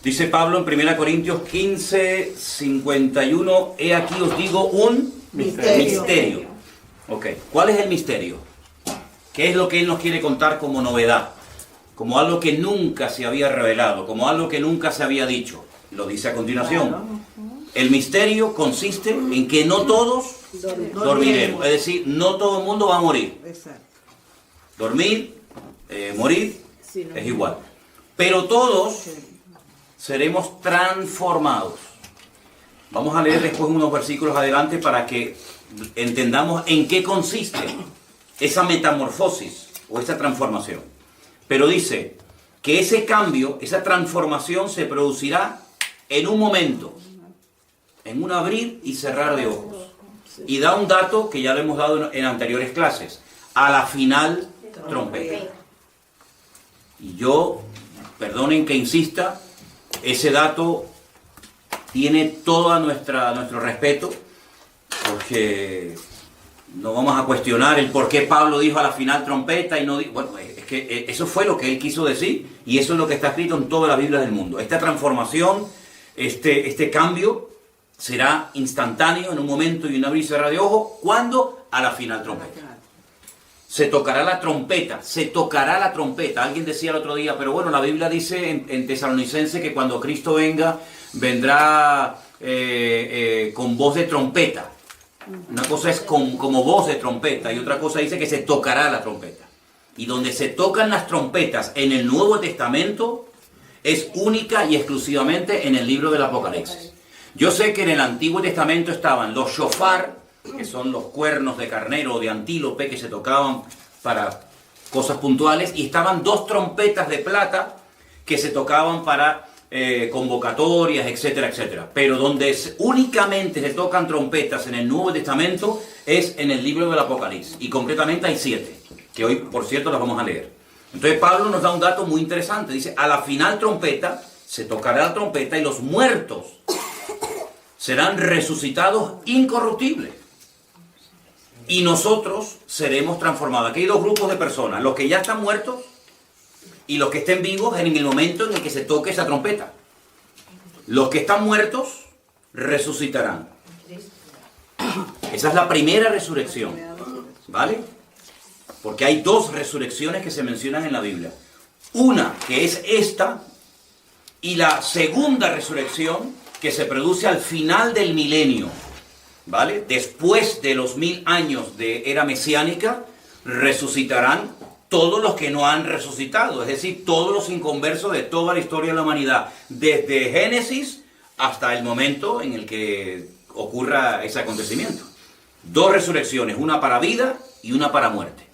Dice Pablo en 1 Corintios 15, 51, he aquí os digo un misterio. Ok, ¿cuál es el misterio? ¿Qué es lo que él nos quiere contar como novedad? Como algo que nunca se había revelado, como algo que nunca se había dicho. Lo dice a continuación. El misterio consiste en que no todos dormiremos. Es decir, no todo el mundo va a morir. Dormir, morir, es igual. Pero todos seremos transformados. Vamos a leer después unos versículos adelante para que entendamos en qué consiste esa metamorfosis o esa transformación. Pero dice que ese cambio, esa transformación se producirá en un momento, en un abrir y cerrar de ojos. Y da un dato que ya lo hemos dado en anteriores clases, a la final trompeta. Y yo, perdonen que insista, ese dato tiene todo nuestro respeto, porque no vamos a cuestionar el por qué Pablo dijo a la final trompeta y no dijo... Bueno, es que eso fue lo que él quiso decir y eso es lo que está escrito en todas las Biblias del mundo. Esta transformación, este cambio será instantáneo en un momento y un abrir y cerrar de ojos. ¿Cuándo? A la final trompeta. Se tocará la trompeta, se tocará la trompeta. Alguien decía el otro día, pero bueno, la Biblia dice en Tesalonicense que cuando Cristo venga, vendrá con voz de trompeta. Una cosa es como voz de trompeta y otra cosa dice que se tocará la trompeta. Y donde se tocan las trompetas en el Nuevo Testamento es única y exclusivamente en el libro del Apocalipsis. Yo sé que en el Antiguo Testamento estaban los shofar, que son los cuernos de carnero o de antílope que se tocaban para cosas puntuales, y estaban dos trompetas de plata que se tocaban para convocatorias, etcétera, etcétera. Pero donde únicamente se tocan trompetas en el Nuevo Testamento es en el libro del Apocalipsis, y concretamente hay 7, que hoy, por cierto, las vamos a leer. Entonces Pablo nos da un dato muy interesante, dice, a la final trompeta, se tocará la trompeta y los muertos serán resucitados incorruptibles. Y nosotros seremos transformados. Aquí hay dos grupos de personas, los que ya están muertos y los que estén vivos en el momento en el que se toque esa trompeta. Los que están muertos resucitarán. Esa es la primera resurrección, ¿vale? Porque hay dos resurrecciones que se mencionan en la Biblia. Una que es esta y la segunda resurrección que se produce al final del milenio. ¿Vale? Después de los 1000 años de era mesiánica, resucitarán todos los que no han resucitado, es decir, todos los inconversos de toda la historia de la humanidad, desde Génesis hasta el momento en el que ocurra ese acontecimiento. Dos resurrecciones, una para vida y una para muerte,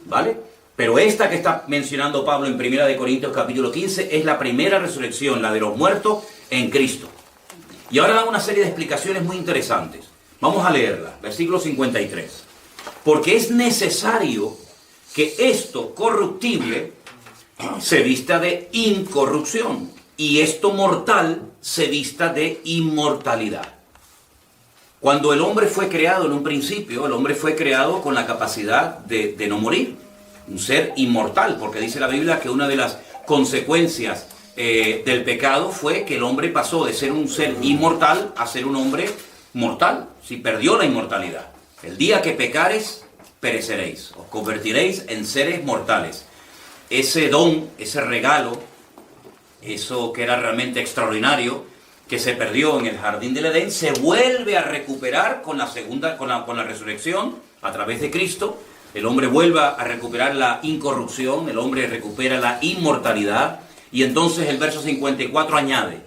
¿vale? Pero esta que está mencionando Pablo en 1 Corintios capítulo 15 es la primera resurrección, la de los muertos en Cristo. Y ahora da una serie de explicaciones muy interesantes. Vamos a leerla, versículo 53. Porque es necesario que esto corruptible se vista de incorrupción y esto mortal se vista de inmortalidad. Cuando el hombre fue creado en un principio, el hombre fue creado con la capacidad de no morir, un ser inmortal, porque dice la Biblia que una de las consecuencias del pecado fue que el hombre pasó de ser un ser inmortal a ser un hombre mortal, si perdió la inmortalidad. El día que pecares, pereceréis, os convertiréis en seres mortales. Ese don, ese regalo, eso que era realmente extraordinario, que se perdió en el jardín del Edén, se vuelve a recuperar con la resurrección a través de Cristo. El hombre vuelve a recuperar la incorrupción, el hombre recupera la inmortalidad, y entonces el verso 54 añade,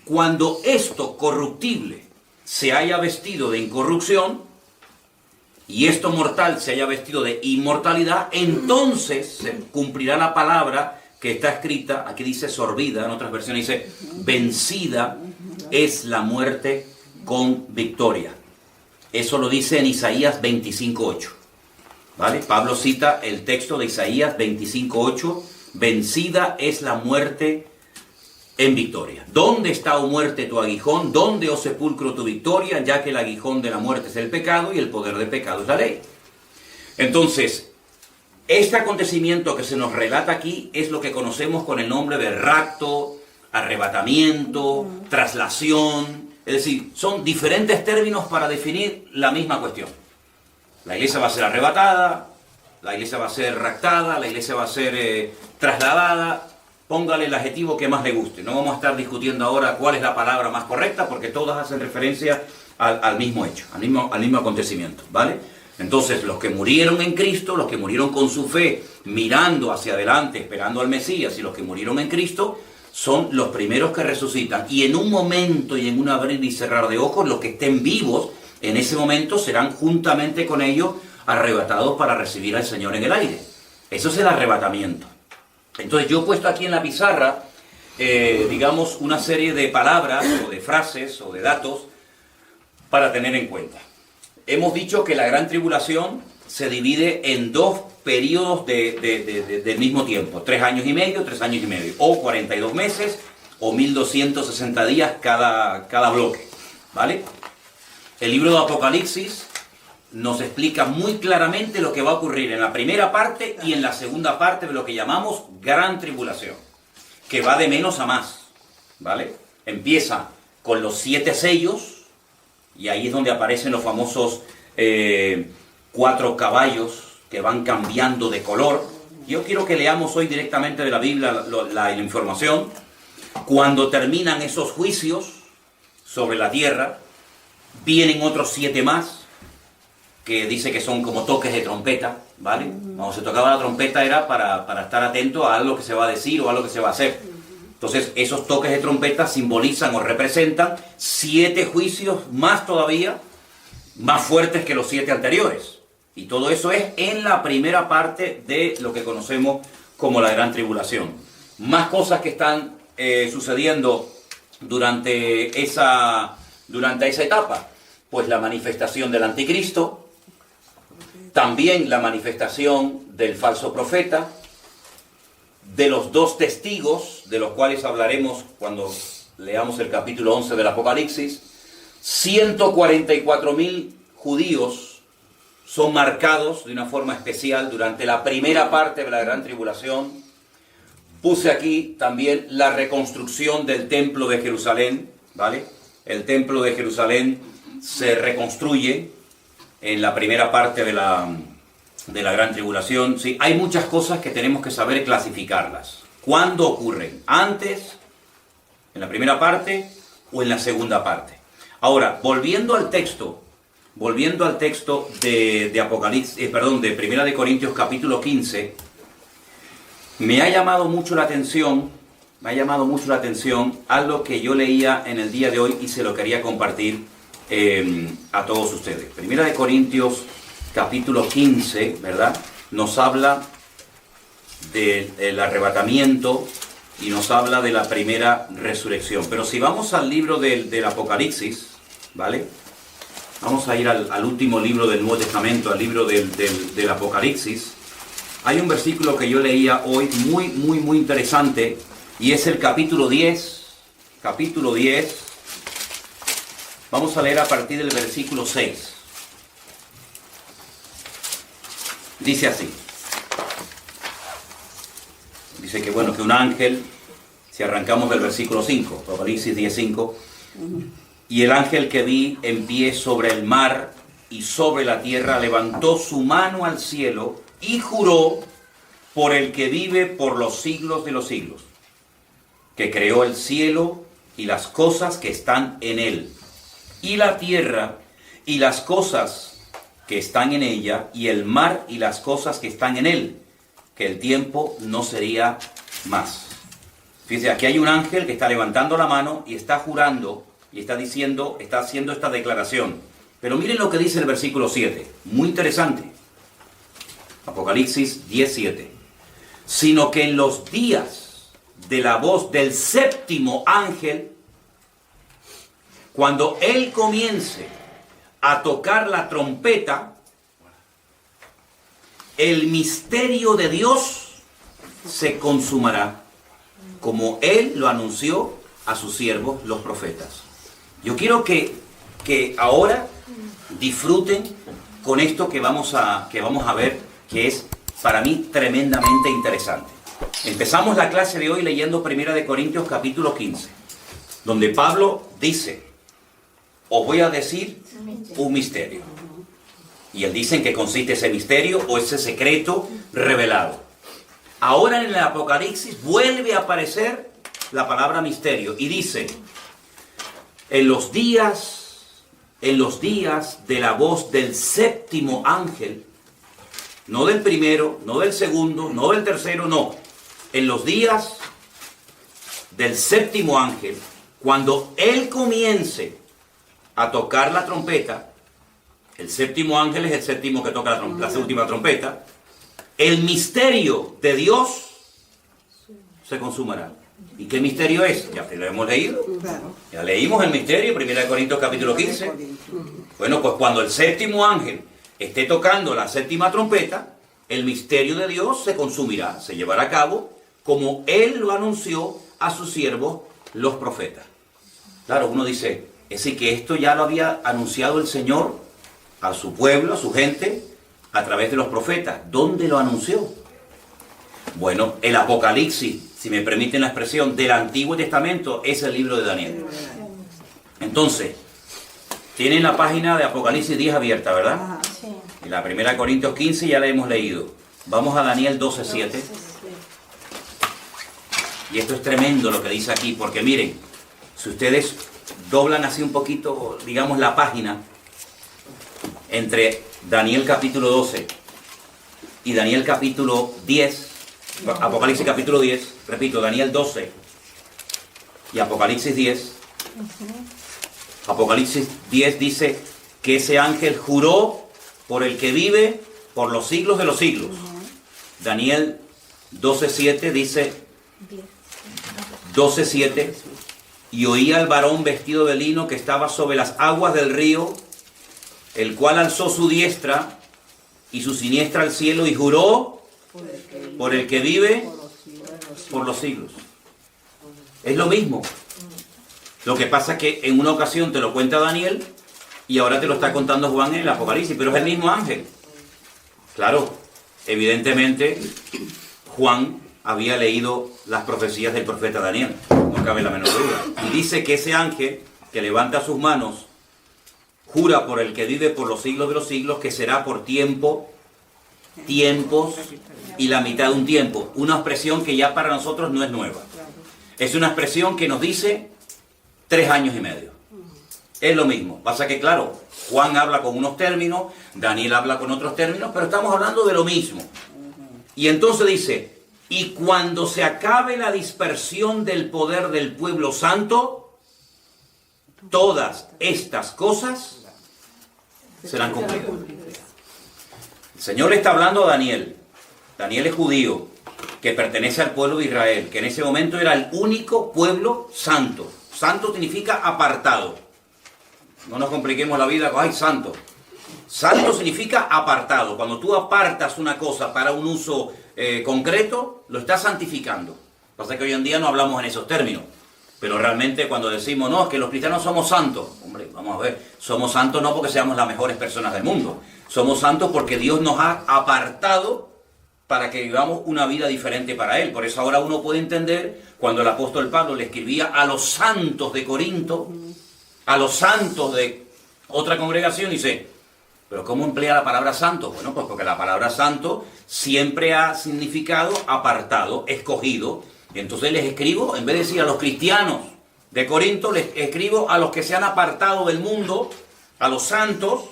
cuando esto corruptible se haya vestido de incorrupción y esto mortal se haya vestido de inmortalidad, entonces se cumplirá la palabra que está escrita, aquí dice sorbida, en otras versiones dice vencida es la muerte con victoria. Eso lo dice en Isaías 25:8. ¿Vale? Pablo cita el texto de Isaías 25:8, vencida es la muerte en victoria. ¿Dónde está, oh muerte, tu aguijón? ¿Dónde, oh sepulcro, tu victoria? Ya que el aguijón de la muerte es el pecado y el poder del pecado es la ley. Entonces, este acontecimiento que se nos relata aquí es lo que conocemos con el nombre de rapto, arrebatamiento, traslación. Es decir, son diferentes términos para definir la misma cuestión. La iglesia va a ser arrebatada, la iglesia va a ser raptada, la iglesia va a ser trasladada. Póngale el adjetivo que más le guste. No vamos a estar discutiendo ahora cuál es la palabra más correcta, porque todas hacen referencia al mismo hecho, al mismo acontecimiento, ¿vale? Entonces, los que murieron en Cristo, los que murieron con su fe, mirando hacia adelante, esperando al Mesías, y los que murieron en Cristo, son los primeros que resucitan. Y en un momento y en un abrir y cerrar de ojos, los que estén vivos en ese momento serán juntamente con ellos arrebatados para recibir al Señor en el aire. Eso es el arrebatamiento. Entonces yo he puesto aquí en la pizarra, digamos, una serie de palabras o de frases o de datos para tener en cuenta. Hemos dicho que la gran tribulación se divide en dos periodos del mismo tiempo, 3 años y medio, 3 años y medio, o 42 meses, o 1260 días cada bloque, ¿vale? El libro de Apocalipsis nos explica muy claramente lo que va a ocurrir en la primera parte y en la segunda parte de lo que llamamos gran tribulación, que va de menos a más, ¿vale? Empieza con los 7 sellos, y ahí es donde aparecen los famosos 4 caballos que van cambiando de color. Yo quiero que leamos hoy directamente de la Biblia la información. Cuando terminan esos juicios sobre la tierra, vienen otros 7 más, que dice que son como toques de trompeta, ¿vale? Cuando se tocaba la trompeta era para estar atento a algo que se va a decir o a algo que se va a hacer. Entonces, esos toques de trompeta simbolizan o representan 7 juicios más todavía, más fuertes que los 7 anteriores. Y todo eso es en la primera parte de lo que conocemos como la gran tribulación. Más cosas que están sucediendo durante esa etapa. Pues la manifestación del anticristo, también la manifestación del falso profeta, de los 2 testigos, de los cuales hablaremos cuando leamos el capítulo 11 del Apocalipsis. 144.000 judíos son marcados de una forma especial durante la primera parte de la gran tribulación. Puse aquí también la reconstrucción del templo de Jerusalén, ¿vale? El templo de Jerusalén se reconstruye en la primera parte de la gran tribulación. Sí, hay muchas cosas que tenemos que saber clasificarlas. ¿Cuándo ocurren? ¿Antes, en la primera parte o en la segunda parte? Ahora, volviendo al texto de Apocalipsis, de Primera de Corintios capítulo 15, me ha llamado mucho la atención algo que yo leía en el día de hoy y se lo quería compartir a todos ustedes. Primera de Corintios capítulo 15, ¿verdad? Nos habla del arrebatamiento y nos habla de la primera resurrección. Pero si vamos al libro del Apocalipsis, ¿vale? Vamos a ir al último libro del Nuevo Testamento, al libro del Apocalipsis. Hay un versículo que yo leía hoy muy interesante, y es el capítulo 10. Capítulo 10. Vamos a leer a partir del versículo 6. Dice así. Dice que que un ángel, si arrancamos del versículo 5, Apocalipsis 10:5, y el ángel que vi en pie sobre el mar y sobre la tierra levantó su mano al cielo y juró por el que vive por los siglos de los siglos, que creó el cielo y las cosas que están en él, y la tierra y las cosas que están en ella, y el mar y las cosas que están en él, que el tiempo no sería más. Fíjense, aquí hay un ángel que está levantando la mano y está jurando, y está haciendo esta declaración. Pero miren lo que dice el versículo 7, muy interesante. Apocalipsis 10:7. Sino que en los días de la voz del 7º ángel, cuando él comience a tocar la trompeta, el misterio de Dios se consumará, como él lo anunció a sus siervos, los profetas. Yo quiero que ahora disfruten con esto que vamos a ver, que es para mí tremendamente interesante. Empezamos la clase de hoy leyendo 1 Corintios capítulo 15, donde Pablo dice, os voy a decir un misterio. Y él dice en qué consiste ese misterio o ese secreto revelado. Ahora en el Apocalipsis vuelve a aparecer la palabra misterio y dice, en los días de la voz del séptimo ángel, no del primero, no del segundo, no del tercero, no. En los días del séptimo ángel, cuando él comience a tocar la trompeta, el séptimo ángel es el séptimo que toca la última trompeta, el misterio de Dios se consumará. ¿Y qué misterio es? Ya lo hemos leído. Ya leímos el misterio, 1 Corintios capítulo 15. Bueno, pues cuando el séptimo ángel esté tocando la séptima trompeta, el misterio de Dios se consumirá, se llevará a cabo, como Él lo anunció a sus siervos, los profetas. Claro, uno dice, es decir, que esto ya lo había anunciado el Señor a su pueblo, a su gente, a través de los profetas. ¿Dónde lo anunció? Bueno, el Apocalipsis, si me permiten la expresión, del Antiguo Testamento es el libro de Daniel. Entonces, tienen la página de Apocalipsis 10 abierta, ¿verdad? Sí. Y la 1 Corintios 15 ya la hemos leído. Vamos a Daniel 12:7. Y esto es tremendo lo que dice aquí, porque miren, si ustedes doblan así un poquito, digamos, la página entre Daniel capítulo 12 y Daniel capítulo 10, Apocalipsis capítulo 10, repito, Daniel 12 y Apocalipsis 10. Apocalipsis 10 dice que ese ángel juró por el que vive por los siglos de los siglos. Daniel 12:7 dice, 12:7, y oía al varón vestido de lino que estaba sobre las aguas del río, el cual alzó su diestra y su siniestra al cielo y juró por el que vive por los siglos. Es lo mismo. Lo que pasa es que en una ocasión te lo cuenta Daniel y ahora te lo está contando Juan en el Apocalipsis, pero es el mismo ángel. Claro, evidentemente Juan había leído las profecías del profeta Daniel, no cabe la menor duda. Y dice que ese ángel que levanta sus manos jura por el que vive por los siglos de los siglos, que será por tiempos y la mitad de un tiempo. Una expresión que ya para nosotros no es nueva. Es una expresión que nos dice 3 años y medio. Es lo mismo. Pasa que, claro, Juan habla con unos términos, Daniel habla con otros términos, pero estamos hablando de lo mismo. Y entonces dice, y cuando se acabe la dispersión del poder del pueblo santo, todas estas cosas serán cumplidas. El Señor le está hablando a Daniel. Daniel es judío, que pertenece al pueblo de Israel, que en ese momento era el único pueblo santo. Santo significa apartado. No nos compliquemos la vida con, ay, santo. Santo significa apartado. Cuando tú apartas una cosa para un uso concreto, lo estás santificando. Pasa que hoy en día no hablamos en esos términos. Pero realmente cuando decimos, no, es que los cristianos somos santos. Hombre, vamos a ver, somos santos no porque seamos las mejores personas del mundo. Somos santos porque Dios nos ha apartado para que vivamos una vida diferente para Él. Por eso ahora uno puede entender cuando el apóstol Pablo le escribía a los santos de Corinto, a los santos de otra congregación, y dice, ¿pero cómo emplea la palabra santo? Bueno, pues porque la palabra santo siempre ha significado apartado, escogido. Y entonces les escribo, en vez de decir a los cristianos de Corinto, les escribo a los que se han apartado del mundo, a los santos,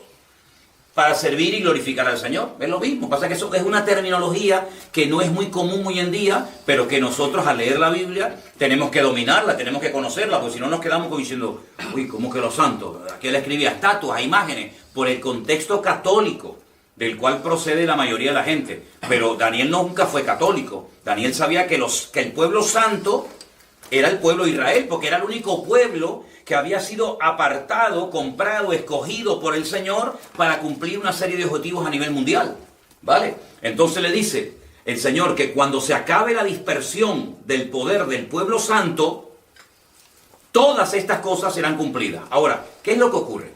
para servir y glorificar al Señor. Es lo mismo. Pasa que eso es una terminología que no es muy común hoy en día, pero que nosotros al leer la Biblia tenemos que dominarla, tenemos que conocerla, porque si no nos quedamos como diciendo, uy, ¿cómo que los santos? Aquí él escribía estatuas, imágenes, por el contexto católico del cual procede la mayoría de la gente. Pero Daniel nunca fue católico. Daniel sabía que el pueblo santo era el pueblo de Israel, porque era el único pueblo que había sido apartado, comprado, escogido por el Señor para cumplir una serie de objetivos a nivel mundial. ¿Vale? Entonces le dice el Señor que cuando se acabe la dispersión del poder del pueblo santo, todas estas cosas serán cumplidas. Ahora, ¿qué es lo que ocurre?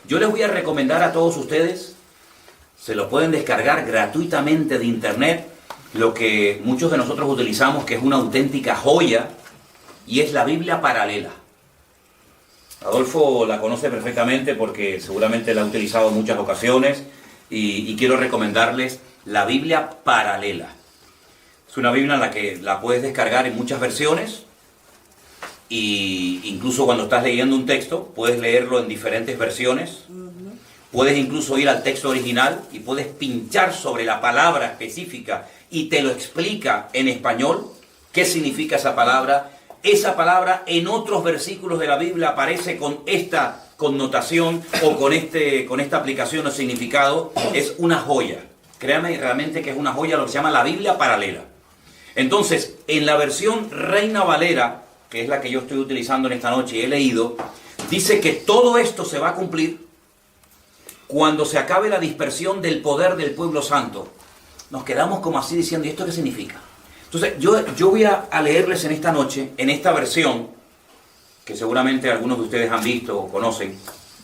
Yo les voy a recomendar a todos ustedes, se lo pueden descargar gratuitamente de internet, lo que muchos de nosotros utilizamos, que es una auténtica joya, y es la Biblia paralela. Adolfo la conoce perfectamente porque seguramente la ha utilizado en muchas ocasiones, y quiero recomendarles la Biblia paralela. Es una Biblia en la que la puedes descargar en muchas versiones, y incluso cuando estás leyendo un texto, puedes leerlo en diferentes versiones. Puedes incluso ir al texto original y puedes pinchar sobre la palabra específica y te lo explica en español qué significa esa palabra. Esa palabra en otros versículos de la Biblia aparece con esta connotación o con esta aplicación o significado. Es una joya. Créame realmente que es una joya, lo que se llama la Biblia paralela. Entonces, en la versión Reina Valera, que es la que yo estoy utilizando en esta noche y he leído, dice que todo esto se va a cumplir cuando se acabe la dispersión del poder del pueblo santo. Nos quedamos como así diciendo, ¿y esto qué significa? Entonces, yo voy a leerles en esta noche, en esta versión, que seguramente algunos de ustedes han visto o conocen,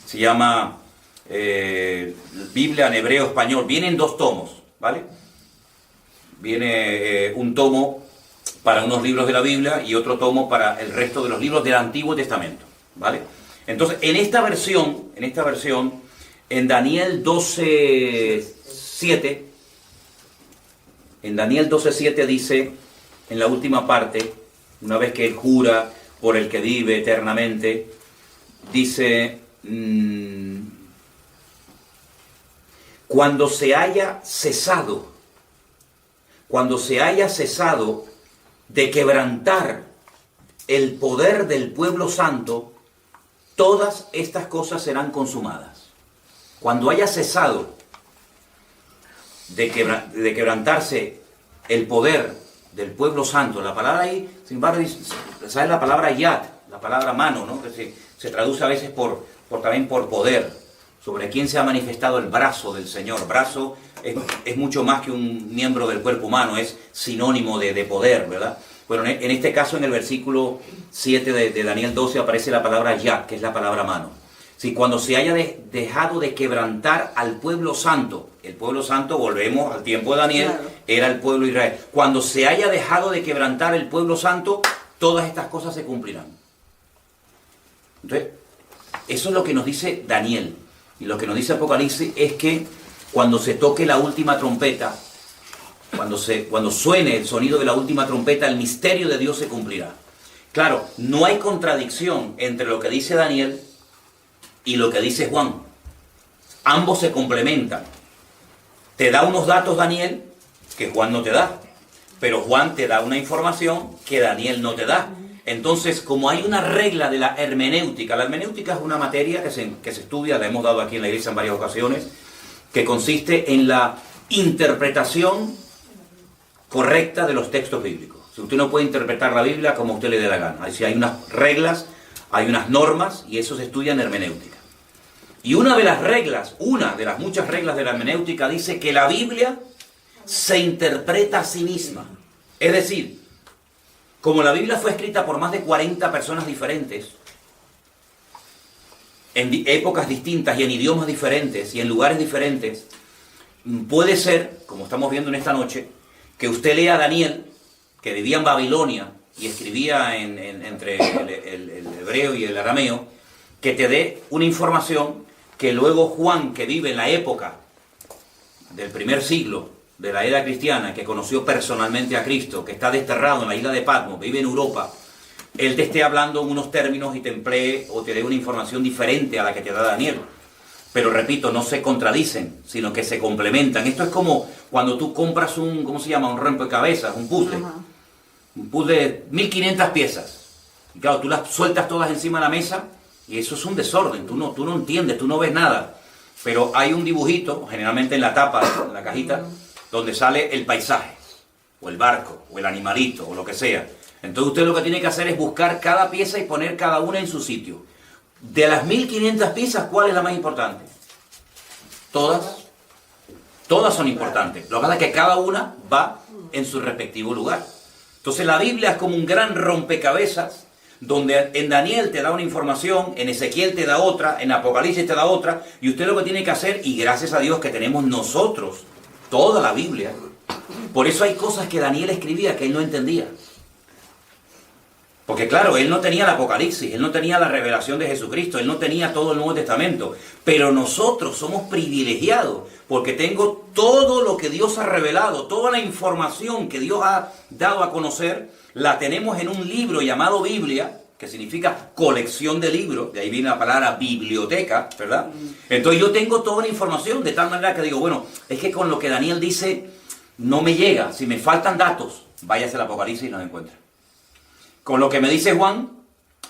se llama Biblia en hebreo español. Vienen 2 tomos, ¿vale? Viene un tomo para unos libros de la Biblia y otro tomo para el resto de los libros del Antiguo Testamento, ¿vale? Entonces, en esta versión, en Daniel 12:7, dice, en la última parte, una vez que él jura por el que vive eternamente, dice, cuando se haya cesado de quebrantar el poder del pueblo santo, todas estas cosas serán consumadas. Cuando haya cesado de quebrantarse el poder del pueblo santo, la palabra ahí, sin embargo, ¿sabes? La palabra yad, la palabra mano, ¿no? Que se traduce a veces también por poder, sobre quien se ha manifestado el brazo del Señor. Brazo es mucho más que un miembro del cuerpo humano, es sinónimo de poder, ¿verdad? Bueno, en este caso, en el versículo 7 de Daniel 12 aparece la palabra yad, que es la palabra mano. Si cuando se haya dejado de quebrantar al pueblo santo, el pueblo santo, volvemos al tiempo de Daniel, claro, era el pueblo de Israel. Cuando se haya dejado de quebrantar el pueblo santo, todas estas cosas se cumplirán. Entonces, eso es lo que nos dice Daniel. Y lo que nos dice Apocalipsis es que cuando se toque la última trompeta, cuando suene el sonido de la última trompeta, el misterio de Dios se cumplirá. Claro, no hay contradicción entre lo que dice Daniel y lo que dice Juan. Ambos se complementan. Te da unos datos Daniel que Juan no te da, pero Juan te da una información que Daniel no te da. Entonces, como hay una regla de la hermenéutica es una materia que se estudia, la hemos dado aquí en la iglesia en varias ocasiones, que consiste en la interpretación correcta de los textos bíblicos. Si usted no puede interpretar la Biblia como usted le dé la gana, si hay unas reglas, hay unas normas, y eso se estudia en hermenéutica. Y una de las muchas reglas de la hermenéutica dice que la Biblia se interpreta a sí misma. Es decir, como la Biblia fue escrita por más de 40 personas diferentes, en épocas distintas y en idiomas diferentes y en lugares diferentes, puede ser, como estamos viendo en esta noche, que usted lea a Daniel, que vivía en Babilonia y escribía entre el hebreo y el arameo, que te dé una información que luego Juan, que vive en la época del primer siglo de la era cristiana, que conoció personalmente a Cristo, que está desterrado en la isla de Patmos, vive en Europa, él te esté hablando en unos términos y te emplee o te dé una información diferente a la que te da Daniel. Pero repito, no se contradicen, sino que se complementan. Esto es como cuando tú compras un rompecabezas, un puzzle. Un puzzle de 1500 piezas. Y claro, tú las sueltas todas encima de la mesa y eso es un desorden. Tú no entiendes, tú no ves nada. Pero hay un dibujito, generalmente en la tapa, en la cajita, donde sale el paisaje, o el barco, o el animalito, o lo que sea. Entonces usted lo que tiene que hacer es buscar cada pieza y poner cada una en su sitio. De las 1500 piezas, ¿cuál es la más importante? Todas son importantes. Lo que pasa es que cada una va en su respectivo lugar. Entonces la Biblia es como un gran rompecabezas, donde en Daniel te da una información, en Ezequiel te da otra, en Apocalipsis te da otra, y usted lo que tiene que hacer, y gracias a Dios que tenemos nosotros toda la Biblia, Por eso hay cosas que Daniel escribía que él no entendía. Porque claro, él no tenía el Apocalipsis, él no tenía la revelación de Jesucristo, él no tenía todo el Nuevo Testamento. Pero nosotros somos privilegiados porque tengo todo lo que Dios ha revelado, toda la información que Dios ha dado a conocer, la tenemos en un libro llamado Biblia, que significa colección de libros, de ahí viene la palabra biblioteca, ¿verdad? Entonces yo tengo toda la información de tal manera que digo, bueno, es que con lo que Daniel dice no me llega, si me faltan datos, váyase al Apocalipsis y los encuentra. Con lo que me dice Juan,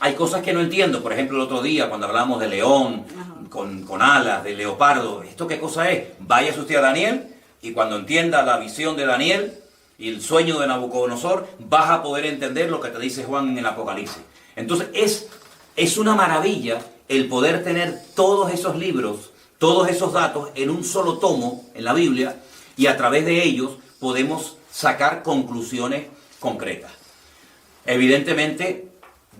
hay cosas que no entiendo. Por ejemplo, el otro día cuando hablamos de león, con alas, de leopardo, ¿esto qué cosa es? Váyase usted a Daniel y cuando entienda la visión de Daniel y el sueño de Nabucodonosor, vas a poder entender lo que te dice Juan en el Apocalipsis. Entonces es una maravilla el poder tener todos esos libros, todos esos datos en un solo tomo en la Biblia y a través de ellos podemos sacar conclusiones concretas. Evidentemente,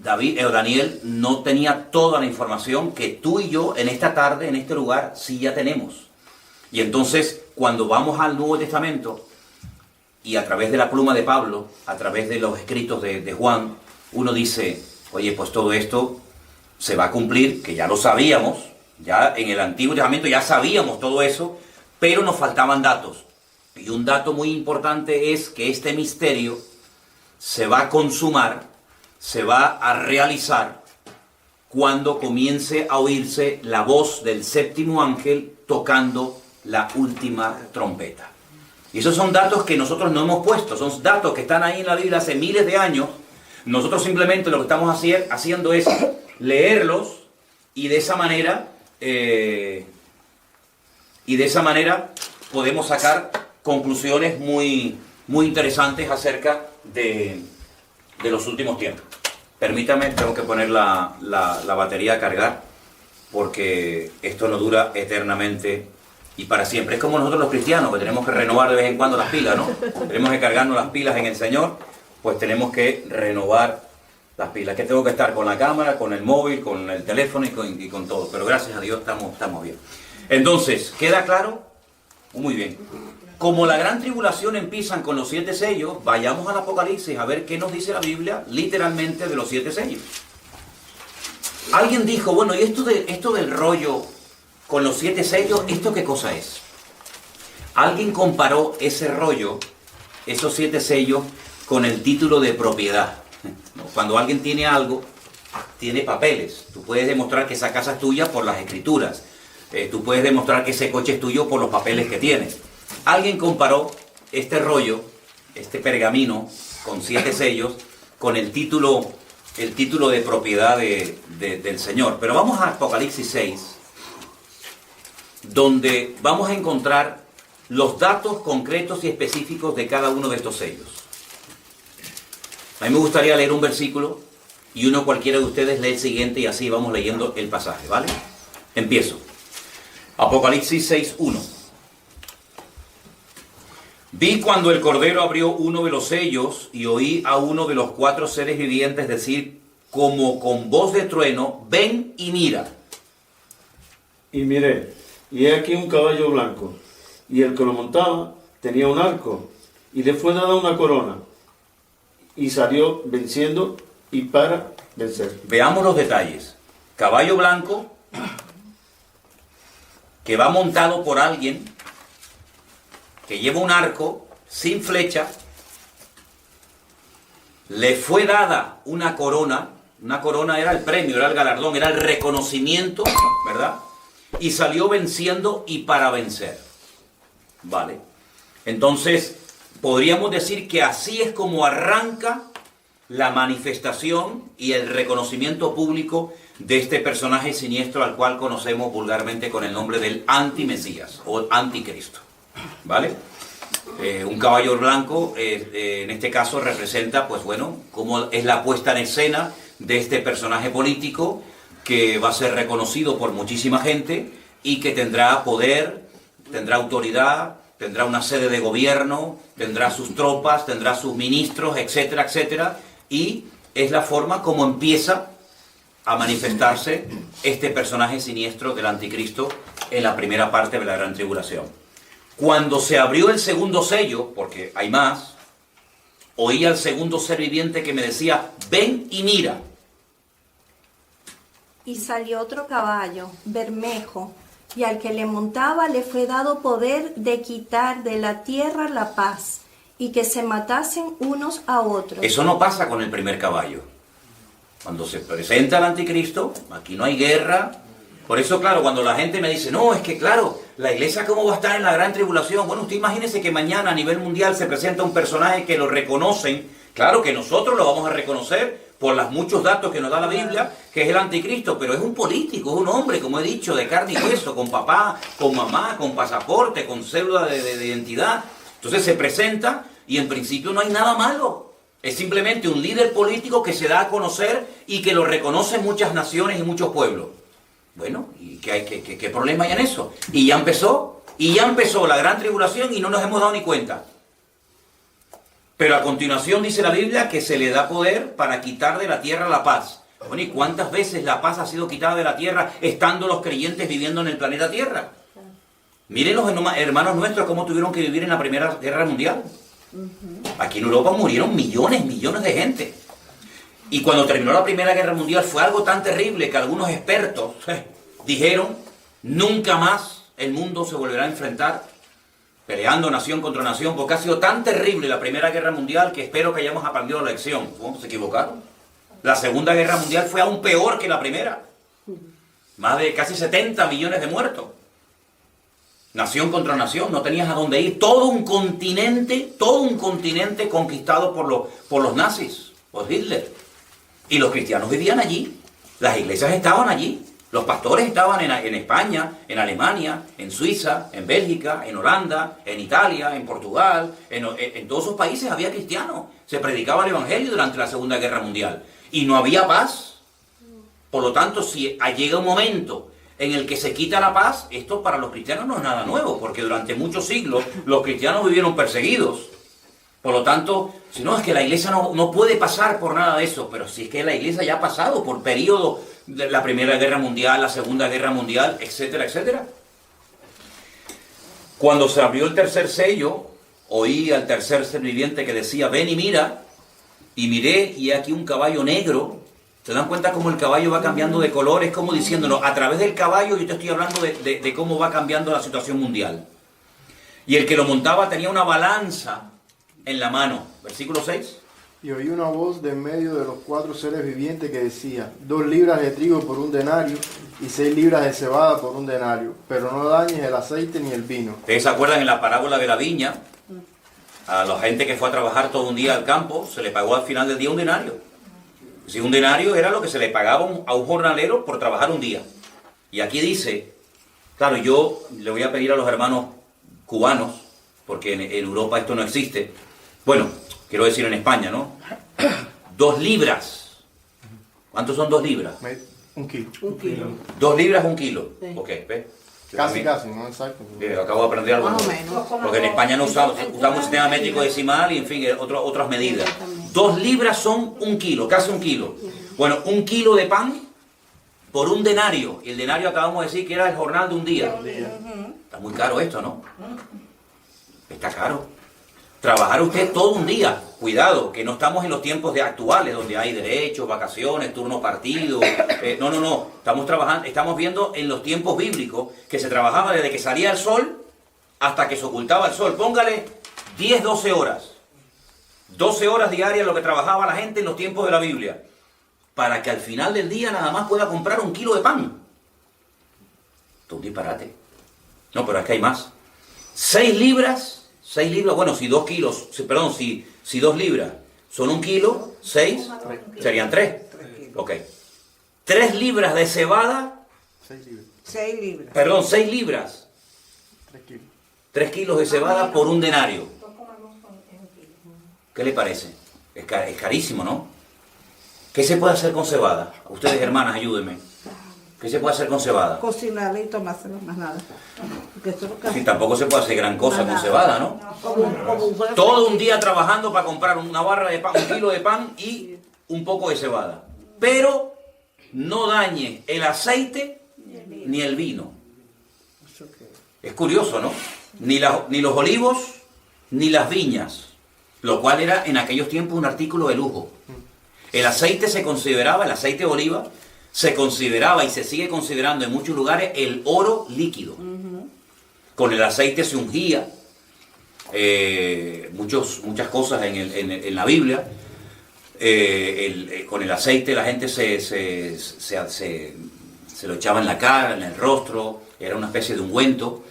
Daniel no tenía toda la información que tú y yo en esta tarde, en este lugar, sí ya tenemos. Y entonces, cuando vamos al Nuevo Testamento y a través de la pluma de Pablo, a través de los escritos de Juan, uno dice, oye, pues todo esto se va a cumplir, que ya lo sabíamos, ya en el Antiguo Testamento ya sabíamos todo eso, pero nos faltaban datos. Y un dato muy importante es que este misterio se va a consumar, se va a realizar cuando comience a oírse la voz del séptimo ángel tocando la última trompeta. Y esos son datos que nosotros no hemos puesto, son datos que están ahí en la Biblia hace miles de años. Nosotros simplemente lo que estamos haciendo es leerlos y de esa manera podemos sacar conclusiones muy, muy interesantes acerca de los últimos tiempos. Permítame, tengo que poner la batería a cargar porque esto no dura eternamente y para siempre. Es como nosotros los cristianos que tenemos que renovar de vez en cuando las pilas, ¿no? Tenemos que cargarnos las pilas en el Señor, pues tenemos que renovar las pilas. Que tengo que estar con la cámara, con el móvil, con el teléfono y con todo. Pero gracias a Dios estamos bien. Entonces, ¿queda claro? Muy bien. Como la gran tribulación empiezan con los 7 sellos, vayamos al Apocalipsis a ver qué nos dice la Biblia literalmente de los 7 sellos. Alguien dijo, bueno, ¿y esto del rollo con los 7 sellos, esto qué cosa es? Alguien comparó ese rollo, esos 7 sellos, con el título de propiedad. Cuando alguien tiene algo, tiene papeles. Tú puedes demostrar que esa casa es tuya por las escrituras. Tú puedes demostrar que ese coche es tuyo por los papeles que tienes. Alguien comparó este rollo, este pergamino con 7 sellos, con el título de propiedad del Señor. Pero vamos a Apocalipsis 6, donde vamos a encontrar los datos concretos y específicos de cada uno de estos sellos. A mí me gustaría leer un versículo y uno cualquiera de ustedes lee el siguiente y así vamos leyendo el pasaje, ¿vale? Empiezo. Apocalipsis 6:1. Vi cuando el Cordero abrió uno de los sellos y oí a uno de los 4 seres vivientes decir, como con voz de trueno, ven y mira. Y miré, y he aquí un caballo blanco, y el que lo montaba tenía un arco, y le fue dada una corona, y salió venciendo y para vencer. Veamos los detalles. Caballo blanco, que va montado por alguien, que lleva un arco sin flecha, le fue dada una corona era el premio, era el galardón, era el reconocimiento, ¿verdad? Y salió venciendo y para vencer. Vale. Entonces, podríamos decir que así es como arranca la manifestación y el reconocimiento público de este personaje siniestro al cual conocemos vulgarmente con el nombre del antimesías o anticristo. ¿Vale? Un caballo blanco, en este caso representa, pues bueno, cómo es la puesta en escena de este personaje político que va a ser reconocido por muchísima gente y que tendrá poder, tendrá autoridad, tendrá una sede de gobierno, tendrá sus tropas, tendrá sus ministros, etcétera, etcétera, y es la forma como empieza a manifestarse este personaje siniestro del anticristo en la primera parte de la gran tribulación. Cuando se abrió el segundo sello, porque hay más, oí al segundo ser viviente que me decía, ven y mira. Y salió otro caballo, bermejo, y al que le montaba le fue dado poder de quitar de la tierra la paz, y que se matasen unos a otros. Eso no pasa con el primer caballo. Cuando se presenta el anticristo, aquí no hay guerra. Por eso, claro, cuando la gente me dice, no, es que claro, la iglesia cómo va a estar en la gran tribulación. Bueno, usted imagínese que mañana a nivel mundial se presenta un personaje que lo reconocen. Claro que nosotros lo vamos a reconocer por los muchos datos que nos da la Biblia, que es el anticristo, pero es un político, es un hombre, como he dicho, de carne y hueso, con papá, con mamá, con pasaporte, con cédula de identidad. Entonces se presenta y en principio no hay nada malo. Es simplemente un líder político que se da a conocer y que lo reconocen muchas naciones y muchos pueblos. Bueno, ¿y qué problema hay en eso? Y ya empezó la gran tribulación y no nos hemos dado ni cuenta. Pero a continuación dice la Biblia que se le da poder para quitar de la tierra la paz. Bueno, ¿y cuántas veces la paz ha sido quitada de la tierra estando los creyentes viviendo en el planeta Tierra? Miren los hermanos nuestros cómo tuvieron que vivir en la Primera Guerra Mundial. Aquí en Europa murieron millones de gente. Y cuando terminó la Primera Guerra Mundial fue algo tan terrible que algunos expertos dijeron, nunca más el mundo se volverá a enfrentar peleando nación contra nación, porque ha sido tan terrible la Primera Guerra Mundial que espero que hayamos aprendido la lección. ¿Cómo se equivocaron? La Segunda Guerra Mundial fue aún peor que la primera. Más de casi 70 millones de muertos. Nación contra nación, no tenías a dónde ir. Todo un continente conquistado por los nazis, por Hitler. Y los cristianos vivían allí, las iglesias estaban allí, los pastores estaban en España, en Alemania, en Suiza, en Bélgica, en Holanda, en Italia, en Portugal, en todos esos países había cristianos. Se predicaba el evangelio durante la Segunda Guerra Mundial y no había paz. Por lo tanto, si llega un momento en el que se quita la paz, esto para los cristianos no es nada nuevo, porque durante muchos siglos los cristianos vivieron perseguidos. Por lo tanto, si no, es que la iglesia no puede pasar por nada de eso, pero si es que la iglesia ya ha pasado por periodo de la Primera Guerra Mundial, la Segunda Guerra Mundial, etcétera, etcétera. Cuando se abrió el tercer sello, oí al tercer ser viviente que decía, ven y mira, y miré, y aquí un caballo negro. ¿Se dan cuenta cómo el caballo va cambiando de color? Es como diciéndonos, a través del caballo yo te estoy hablando de cómo va cambiando la situación mundial. Y el que lo montaba tenía una balanza en la mano. Versículo 6. Y oí una voz de en medio de los 4 seres vivientes que decía, 2 libras de trigo por 1 denario y 6 libras de cebada por 1 denario, pero no dañes el aceite ni el vino. ¿Ustedes se acuerdan en la parábola de la viña? A la gente que fue a trabajar todo un día al campo, se le pagó al final del día 1 denario. Si 1 denario era lo que se le pagaba a un jornalero por trabajar un día. Y aquí dice, claro, yo le voy a pedir a los hermanos cubanos, porque en Europa esto no existe. Bueno, quiero decir en España, ¿no? 2 libras. ¿Cuántos son 2 libras? 1 kilo. 2 libras, 1 kilo. Sí. Ok, ¿ves? Casi, no exacto. Acabo de aprender algo. Más o menos. Porque en España no usamos un sistema métrico decimal y en fin, otras medidas. 2 libras son 1 kilo, casi 1 kilo. Bueno, 1 kilo de pan por 1 denario. Y el denario acabamos de decir que era el jornal de un día. Está muy caro esto, ¿no? Está caro. Trabajar usted todo un día. Cuidado, que no estamos en los tiempos actuales, donde hay derechos, vacaciones, turno partido. No. Estamos viendo en los tiempos bíblicos que se trabajaba desde que salía el sol hasta que se ocultaba el sol. Póngale 10, 12 horas. 12 horas diarias lo que trabajaba la gente en los tiempos de la Biblia. Para que al final del día nada más pueda comprar 1 kilo de pan. Esto es un disparate. No, pero es que hay más. 6 libras, bueno, si 2 kilos, perdón, si 2 libras son 1 kilo, 6 serían 3. Ok. 3 libras de cebada. 6 libras. 6 libras. Perdón, 6 libras. 3 kilos. 3 kilos de cebada por 1 denario. ¿Qué le parece? Es carísimo, ¿no? ¿Qué se puede hacer con cebada? Ustedes, hermanas, ayúdenme. ¿Qué se puede hacer con cebada? Cocinarla y tomársela, más nada. Porque esto es lo que Sí, tampoco se puede hacer gran cosa con cebada, ¿no? como Todo un día trabajando para comprar una barra de pan, 1 kilo de pan y un poco de cebada. Pero no dañe el aceite ni el vino. Es curioso, ¿no? ni los olivos, ni las viñas, lo cual era en aquellos tiempos un artículo de lujo. El aceite se consideraba, el aceite de oliva, se consideraba y se sigue considerando en muchos lugares el oro líquido. Con el aceite se ungía muchas cosas en la Biblia. Con el aceite la gente se lo echaba en la cara, en el rostro, era una especie de ungüento.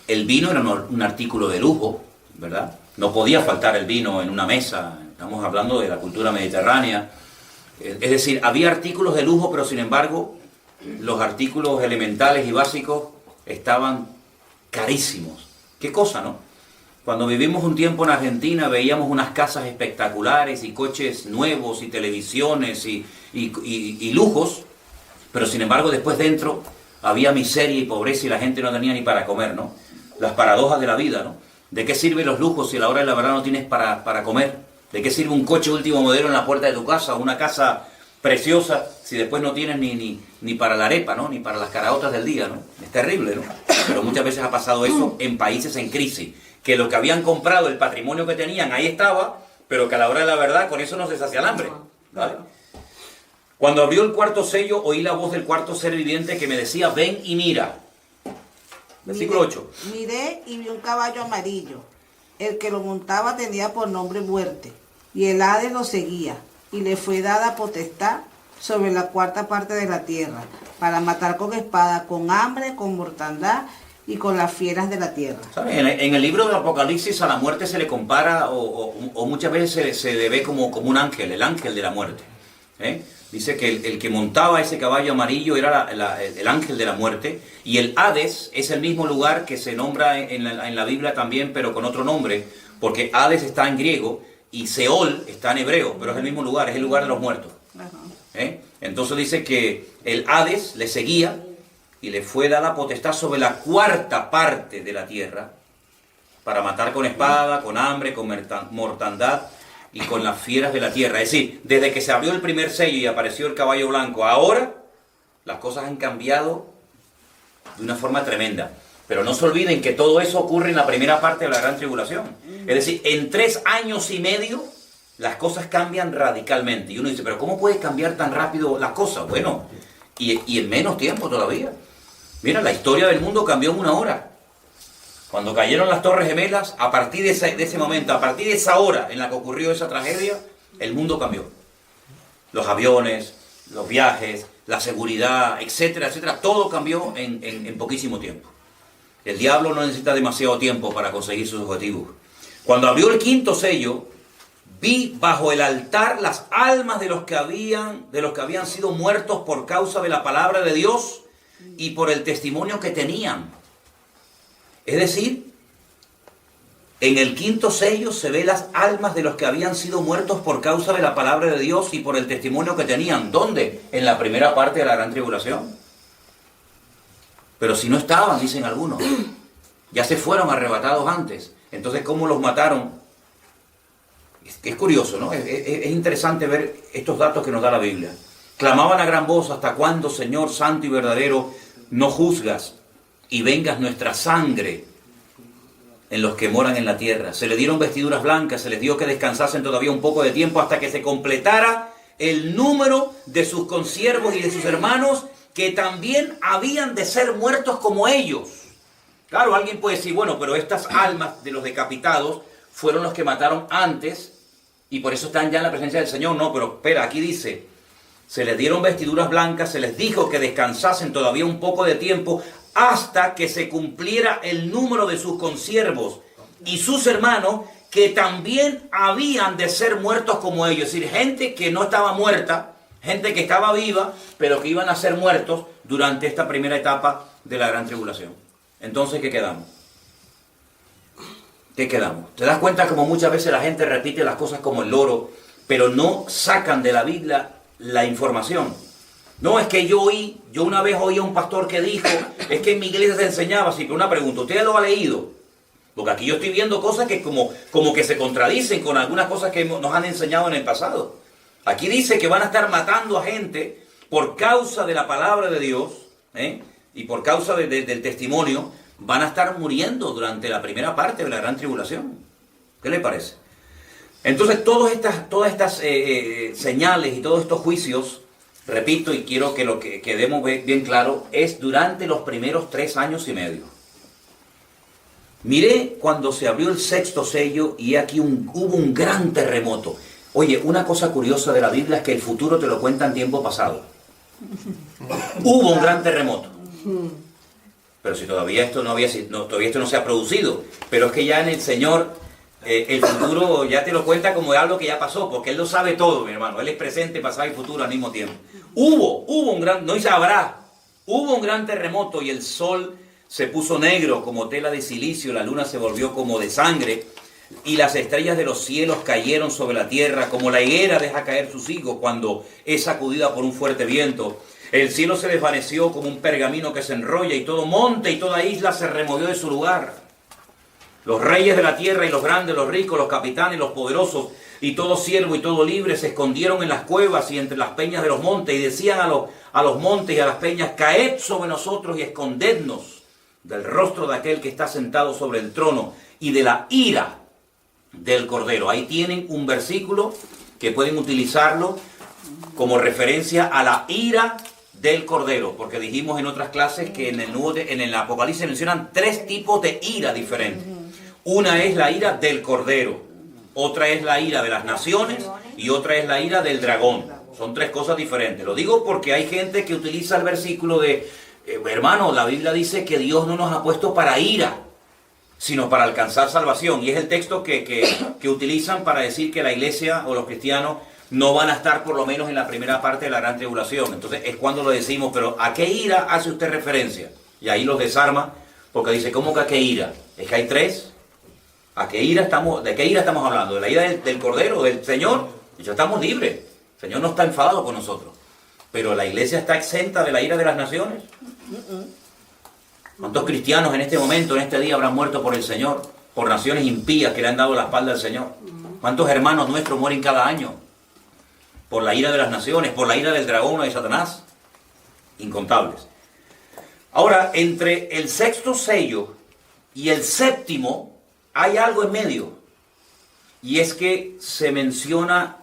El vino era un artículo de lujo, ¿verdad? No podía faltar el vino en una mesa, estamos hablando de la cultura mediterránea. Es decir, había artículos de lujo, pero sin embargo, los artículos elementales y básicos estaban carísimos. ¿Qué cosa, no? Cuando vivimos un tiempo en Argentina, veíamos unas casas espectaculares y coches nuevos y televisiones y lujos, pero sin embargo, después dentro había miseria y pobreza y la gente no tenía ni para comer, ¿no? Las paradojas de la vida, ¿no? ¿De qué sirven los lujos si a la hora de la verdad no tienes para comer? ¿De qué sirve un coche último modelo en la puerta de tu casa o una casa preciosa si después no tienes ni para la arepa, ¿no? Ni para las caraotas del día, ¿no? Es terrible, ¿no? Pero muchas veces ha pasado eso en países en crisis, que lo que habían comprado, el patrimonio que tenían, ahí estaba, pero que a la hora de la verdad con eso no se sacia el hambre, ¿vale? Cuando abrió el cuarto sello, oí la voz del cuarto ser viviente que me decía, ven y mira. Versículo 8. Miré y vi un caballo amarillo. El que lo montaba tenía por nombre Muerte, y el Hades lo seguía, y le fue dada potestad sobre la cuarta parte de la tierra, para matar con espada, con hambre, con mortandad y con las fieras de la tierra. ¿Sabes? En el libro del Apocalipsis a la muerte se le compara, o muchas veces se le ve como un ángel, el ángel de la muerte. Dice que el que montaba ese caballo amarillo era el ángel de la muerte, y el Hades es el mismo lugar que se nombra en la Biblia también, pero con otro nombre, porque Hades está en griego y Seol está en hebreo, pero es el mismo lugar, es el lugar de los muertos. Entonces dice que el Hades le seguía y le fue dada potestad sobre la cuarta parte de la tierra para matar con espada, con hambre, con mortandad y con las fieras de la tierra. Es decir, desde que se abrió el primer sello y apareció el caballo blanco, ahora las cosas han cambiado de una forma tremenda. Pero no se olviden que todo eso ocurre en la primera parte de la gran tribulación. Es decir, en 3 años y medio las cosas cambian radicalmente. Y uno dice, pero ¿cómo puede cambiar tan rápido las cosas? Bueno, y en menos tiempo todavía. Mira, la historia del mundo cambió en 1 hora. Cuando cayeron las Torres Gemelas, a partir de ese momento, a partir de esa hora en la que ocurrió esa tragedia, el mundo cambió. Los aviones, los viajes, la seguridad, etcétera, etcétera, todo cambió en poquísimo tiempo. El diablo no necesita demasiado tiempo para conseguir sus objetivos. Cuando abrió el quinto sello, vi bajo el altar las almas de los que habían sido muertos por causa de la palabra de Dios y por el testimonio que tenían. Es decir, en el quinto sello se ve las almas de los que habían sido muertos por causa de la palabra de Dios y por el testimonio que tenían. ¿Dónde? En la primera parte de la gran tribulación. Pero si no estaban, dicen algunos, ya se fueron arrebatados antes. Entonces, ¿cómo los mataron? Es curioso, ¿no? Es interesante ver estos datos que nos da la Biblia. Clamaban a gran voz, ¿hasta cuándo, Señor santo y verdadero, no juzgas y vengas nuestra sangre en los que moran en la tierra? Se les dieron vestiduras blancas, se les dio que descansasen todavía un poco de tiempo hasta que se completara el número de sus consiervos y de sus hermanos, que también habían de ser muertos como ellos. Claro, alguien puede decir, bueno, pero estas almas de los decapitados fueron los que mataron antes y por eso están ya en la presencia del Señor. No, pero espera, aquí dice, se les dieron vestiduras blancas, se les dijo que descansasen todavía un poco de tiempo hasta que se cumpliera el número de sus consiervos y sus hermanos, que también habían de ser muertos como ellos. Es decir, gente que no estaba muerta, gente que estaba viva, pero que iban a ser muertos durante esta primera etapa de la gran tribulación. Entonces, ¿qué quedamos? ¿Qué quedamos? ¿Te das cuenta como muchas veces la gente repite las cosas como el loro, pero no sacan de la Biblia la información? No, es que yo una vez oí a un pastor que dijo, es que en mi iglesia se enseñaba así, pero una pregunta, ¿usted lo ha leído? Porque aquí yo estoy viendo cosas que como que se contradicen con algunas cosas que nos han enseñado en el pasado. Aquí dice que van a estar matando a gente por causa de la palabra de Dios, y por causa del testimonio, van a estar muriendo durante la primera parte de la gran tribulación. ¿Qué le parece? Entonces, todas estas señales y todos estos juicios, repito, y quiero que lo que quedemos bien claro, es durante los primeros 3 años y medio. Miré cuando se abrió el 6º sello y aquí hubo un gran terremoto. Oye, una cosa curiosa de la Biblia es que el futuro te lo cuenta en tiempo pasado. Hubo un gran terremoto. Pero si todavía esto todavía esto no se ha producido. Pero es que ya en el Señor, el futuro ya te lo cuenta como algo que ya pasó, porque Él lo sabe todo, mi hermano. Él es presente, pasado y futuro al mismo tiempo. Hubo un gran, no dice habrá, hubo un gran terremoto y el sol se puso negro como tela de silicio, la luna se volvió como de sangre, y las estrellas de los cielos cayeron sobre la tierra, como la higuera deja caer sus higos cuando es sacudida por un fuerte viento. El cielo se desvaneció como un pergamino que se enrolla, y todo monte y toda isla se removió de su lugar. Los reyes de la tierra y los grandes, los ricos, los capitanes, los poderosos, y todo siervo y todo libre se escondieron en las cuevas y entre las peñas de los montes, y decían a los montes y a las peñas: caed sobre nosotros y escondednos del rostro de aquel que está sentado sobre el trono y de la ira del Cordero. Ahí tienen un versículo que pueden utilizarlo como referencia a la ira del Cordero, porque dijimos en otras clases que en el Apocalipsis se mencionan 3 tipos de ira diferentes. Una es la ira del Cordero, otra es la ira de las naciones y otra es la ira del dragón. Son 3 cosas diferentes. Lo digo porque hay gente que utiliza el versículo de hermano, la Biblia dice que Dios no nos ha puesto para ira, sino para alcanzar salvación. Y es el texto que utilizan para decir que la iglesia o los cristianos no van a estar por lo menos en la primera parte de la gran tribulación. Entonces es cuando lo decimos, pero ¿a qué ira hace usted referencia? Y ahí los desarma, porque dice, ¿cómo que a qué ira? Es que hay 3. ¿A qué ira ¿De qué ira estamos hablando? ¿De la ira del Cordero, del Señor? Y ya estamos libres. El Señor no está enfadado con nosotros. Pero la iglesia está exenta de la ira de las naciones. ¿Cuántos cristianos en este momento, en este día, habrán muerto por el Señor? Por naciones impías que le han dado la espalda al Señor. ¿Cuántos hermanos nuestros mueren cada año? Por la ira de las naciones, por la ira del dragón o de Satanás. Incontables. Ahora, entre el 6º sello y el 7º, hay algo en medio. Y es que se menciona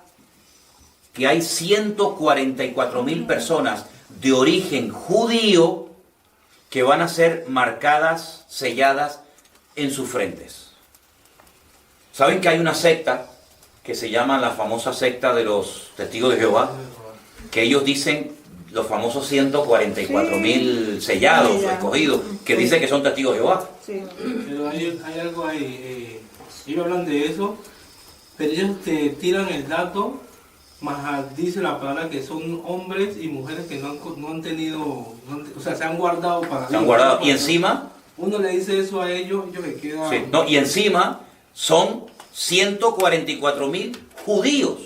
que hay 144,000 personas de origen judío que van a ser marcadas, selladas en sus frentes. ¿Saben que hay una secta que se llama la famosa secta de los testigos de Jehová? Que ellos dicen, los famosos 144,000 sellados o escogidos, que dicen que son testigos de Jehová. Sí. Pero hay algo ahí, ellos hablan de eso, pero ellos te tiran el dato, más dice la palabra que son hombres y mujeres que no han tenido, o sea, se han guardado para... Se han guardado, y encima... Uno le dice eso a ellos le queda... Sí, no, y encima son 144,000 judíos.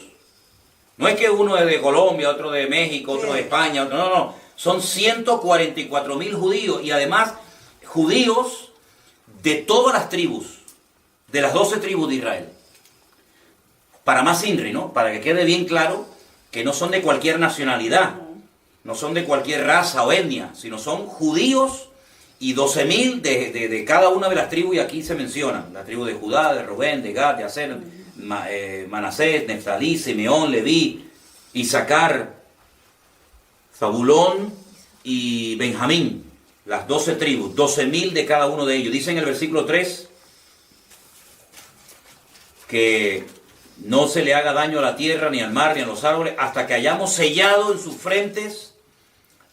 No es que uno es de Colombia, otro de México, otro de España, otro, no. Son 144,000 judíos, y además judíos de todas las tribus, de las 12 tribus de Israel. Para más INRI, ¿no? Para que quede bien claro que no son de cualquier nacionalidad, no son de cualquier raza o etnia, sino son judíos, y 12,000 de cada una de las tribus, y aquí se mencionan la tribu de Judá, de Rubén, de Gad, de Aser, Manasés, Neftalí, Simeón, Leví, Isaacar, Zabulón y Benjamín, las 12 tribus, 12,000 de cada uno de ellos. Dice en el versículo 3 que no se le haga daño a la tierra, ni al mar, ni a los árboles, hasta que hayamos sellado en sus frentes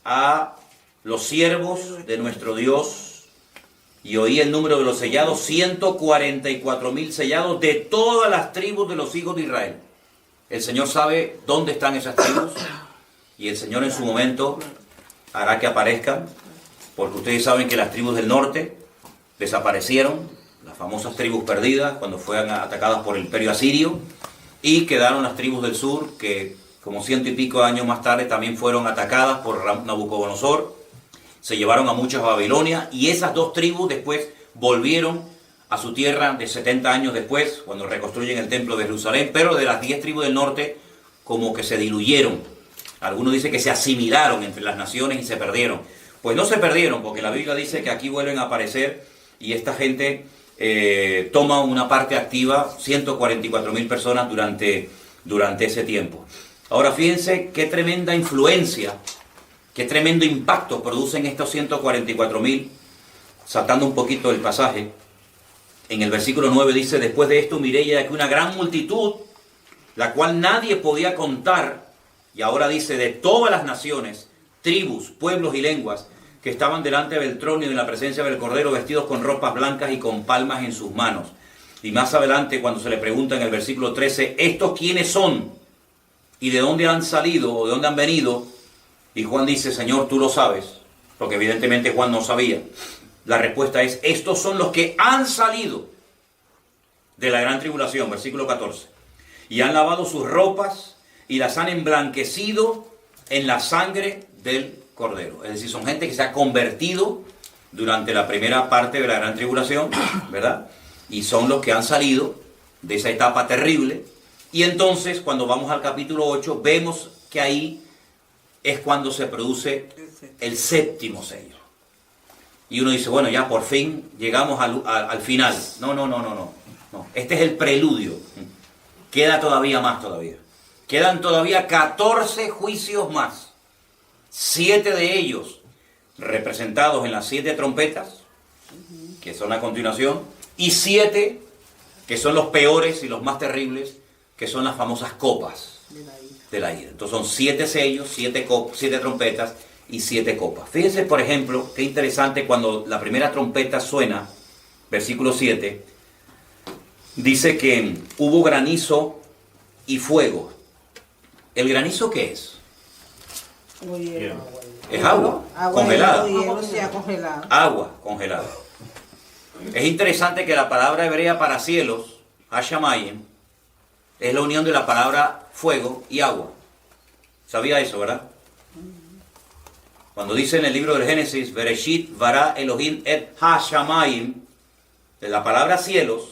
a los siervos de nuestro Dios. Y oí el número de los sellados, 144,000 sellados de todas las tribus de los hijos de Israel. El Señor sabe dónde están esas tribus, y el Señor en su momento hará que aparezcan, porque ustedes saben que las tribus del norte desaparecieron, las famosas tribus perdidas, cuando fueron atacadas por el imperio asirio, y quedaron las tribus del sur, que como 100 y pico de años más tarde también fueron atacadas por Nabucodonosor. Se llevaron a muchos a Babilonia, y esas 2 tribus después volvieron a su tierra de 70 años después, cuando reconstruyen el templo de Jerusalén, pero de las 10 tribus del norte como que se diluyeron. Algunos dicen que se asimilaron entre las naciones y se perdieron, Pues no se perdieron, porque la Biblia dice que aquí vuelven a aparecer y esta gente toma una parte activa, 144.000 personas durante ese tiempo. Ahora fíjense qué tremenda influencia, qué tremendo impacto producen estos 144.000, saltando un poquito el pasaje. En el versículo 9 dice: después de esto miré ya que una gran multitud, la cual nadie podía contar, y ahora dice, de todas las naciones, tribus, pueblos y lenguas, que estaban delante del trono y en la presencia del Cordero, vestidos con ropas blancas y con palmas en sus manos. Y más adelante, cuando se le pregunta en el versículo 13, ¿estos quiénes son? ¿Y de dónde han salido o de dónde han venido? Y Juan dice: Señor, tú lo sabes, porque evidentemente Juan no sabía. La respuesta es: estos son los que han salido de la gran tribulación, versículo 14. Y han lavado sus ropas y las han emblanquecido en la sangre del Cordero. Es decir, son gente que se ha convertido durante la primera parte de la gran tribulación, ¿verdad? Y son los que han salido de esa etapa terrible. Y entonces, cuando vamos al capítulo 8, vemos que ahí es cuando se produce el séptimo sello. Y uno dice: bueno, ya por fin llegamos al final. No. Este es el preludio. Queda todavía más todavía. Quedan todavía 14 juicios más. 7 de ellos representados en las 7 trompetas, que son a continuación, y 7 que son los peores y los más terribles, que son las famosas copas de la ira. Entonces son 7 sellos, 7 trompetas y 7 copas. Fíjense, por ejemplo, qué interesante cuando la primera trompeta suena, versículo 7, dice que hubo granizo y fuego. ¿El granizo qué es? Es agua congelada. Agua congelada. Es interesante que la palabra hebrea para cielos, Hashamayim, es la unión de la palabra fuego y agua. ¿Sabía eso, verdad? Cuando dice en el libro del Génesis, Bereshit bara Elohim et Hashamayim, la palabra cielos,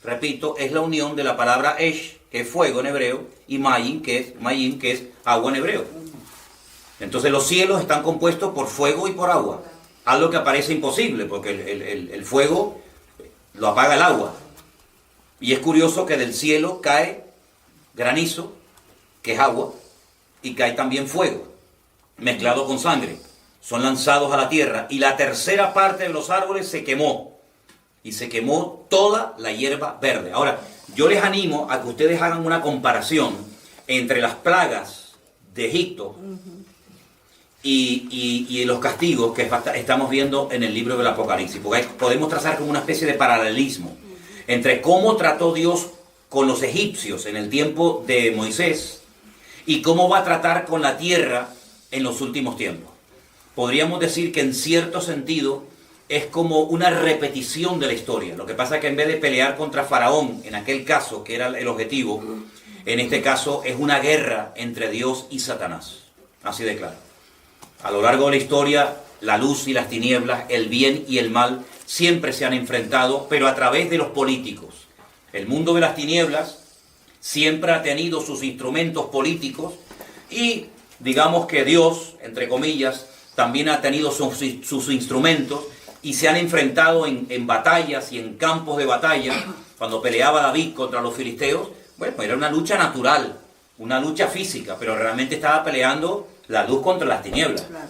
repito, es la unión de la palabra Esh, que es fuego en hebreo, y Mayim, que es agua en hebreo. Entonces los cielos están compuestos por fuego y por agua. Algo que parece imposible, porque el fuego lo apaga el agua. Y es curioso que del cielo cae granizo, que es agua, y cae también fuego, mezclado con sangre. Son lanzados a la tierra, y la tercera parte de los árboles se quemó. Y se quemó toda la hierba verde. Ahora, yo les animo a que ustedes hagan una comparación entre las plagas de Egipto y los castigos que estamos viendo en el libro del Apocalipsis, porque podemos trazar como una especie de paralelismo entre cómo trató Dios con los egipcios en el tiempo de Moisés y cómo va a tratar con la tierra en los últimos tiempos. Podríamos decir que en cierto sentido es como una repetición de la historia. Lo que pasa es que en vez de pelear contra Faraón, en aquel caso que era el objetivo, en este caso es una guerra entre Dios y Satanás. Así de claro. A lo largo de la historia, la luz y las tinieblas, el bien y el mal, siempre se han enfrentado, pero a través de los políticos. El mundo de las tinieblas siempre ha tenido sus instrumentos políticos y digamos que Dios, entre comillas, también ha tenido sus instrumentos y se han enfrentado en batallas y en campos de batalla. Cuando peleaba David contra los filisteos, bueno, era una lucha natural, una lucha física, pero realmente estaba peleando la luz contra las tinieblas. Claro.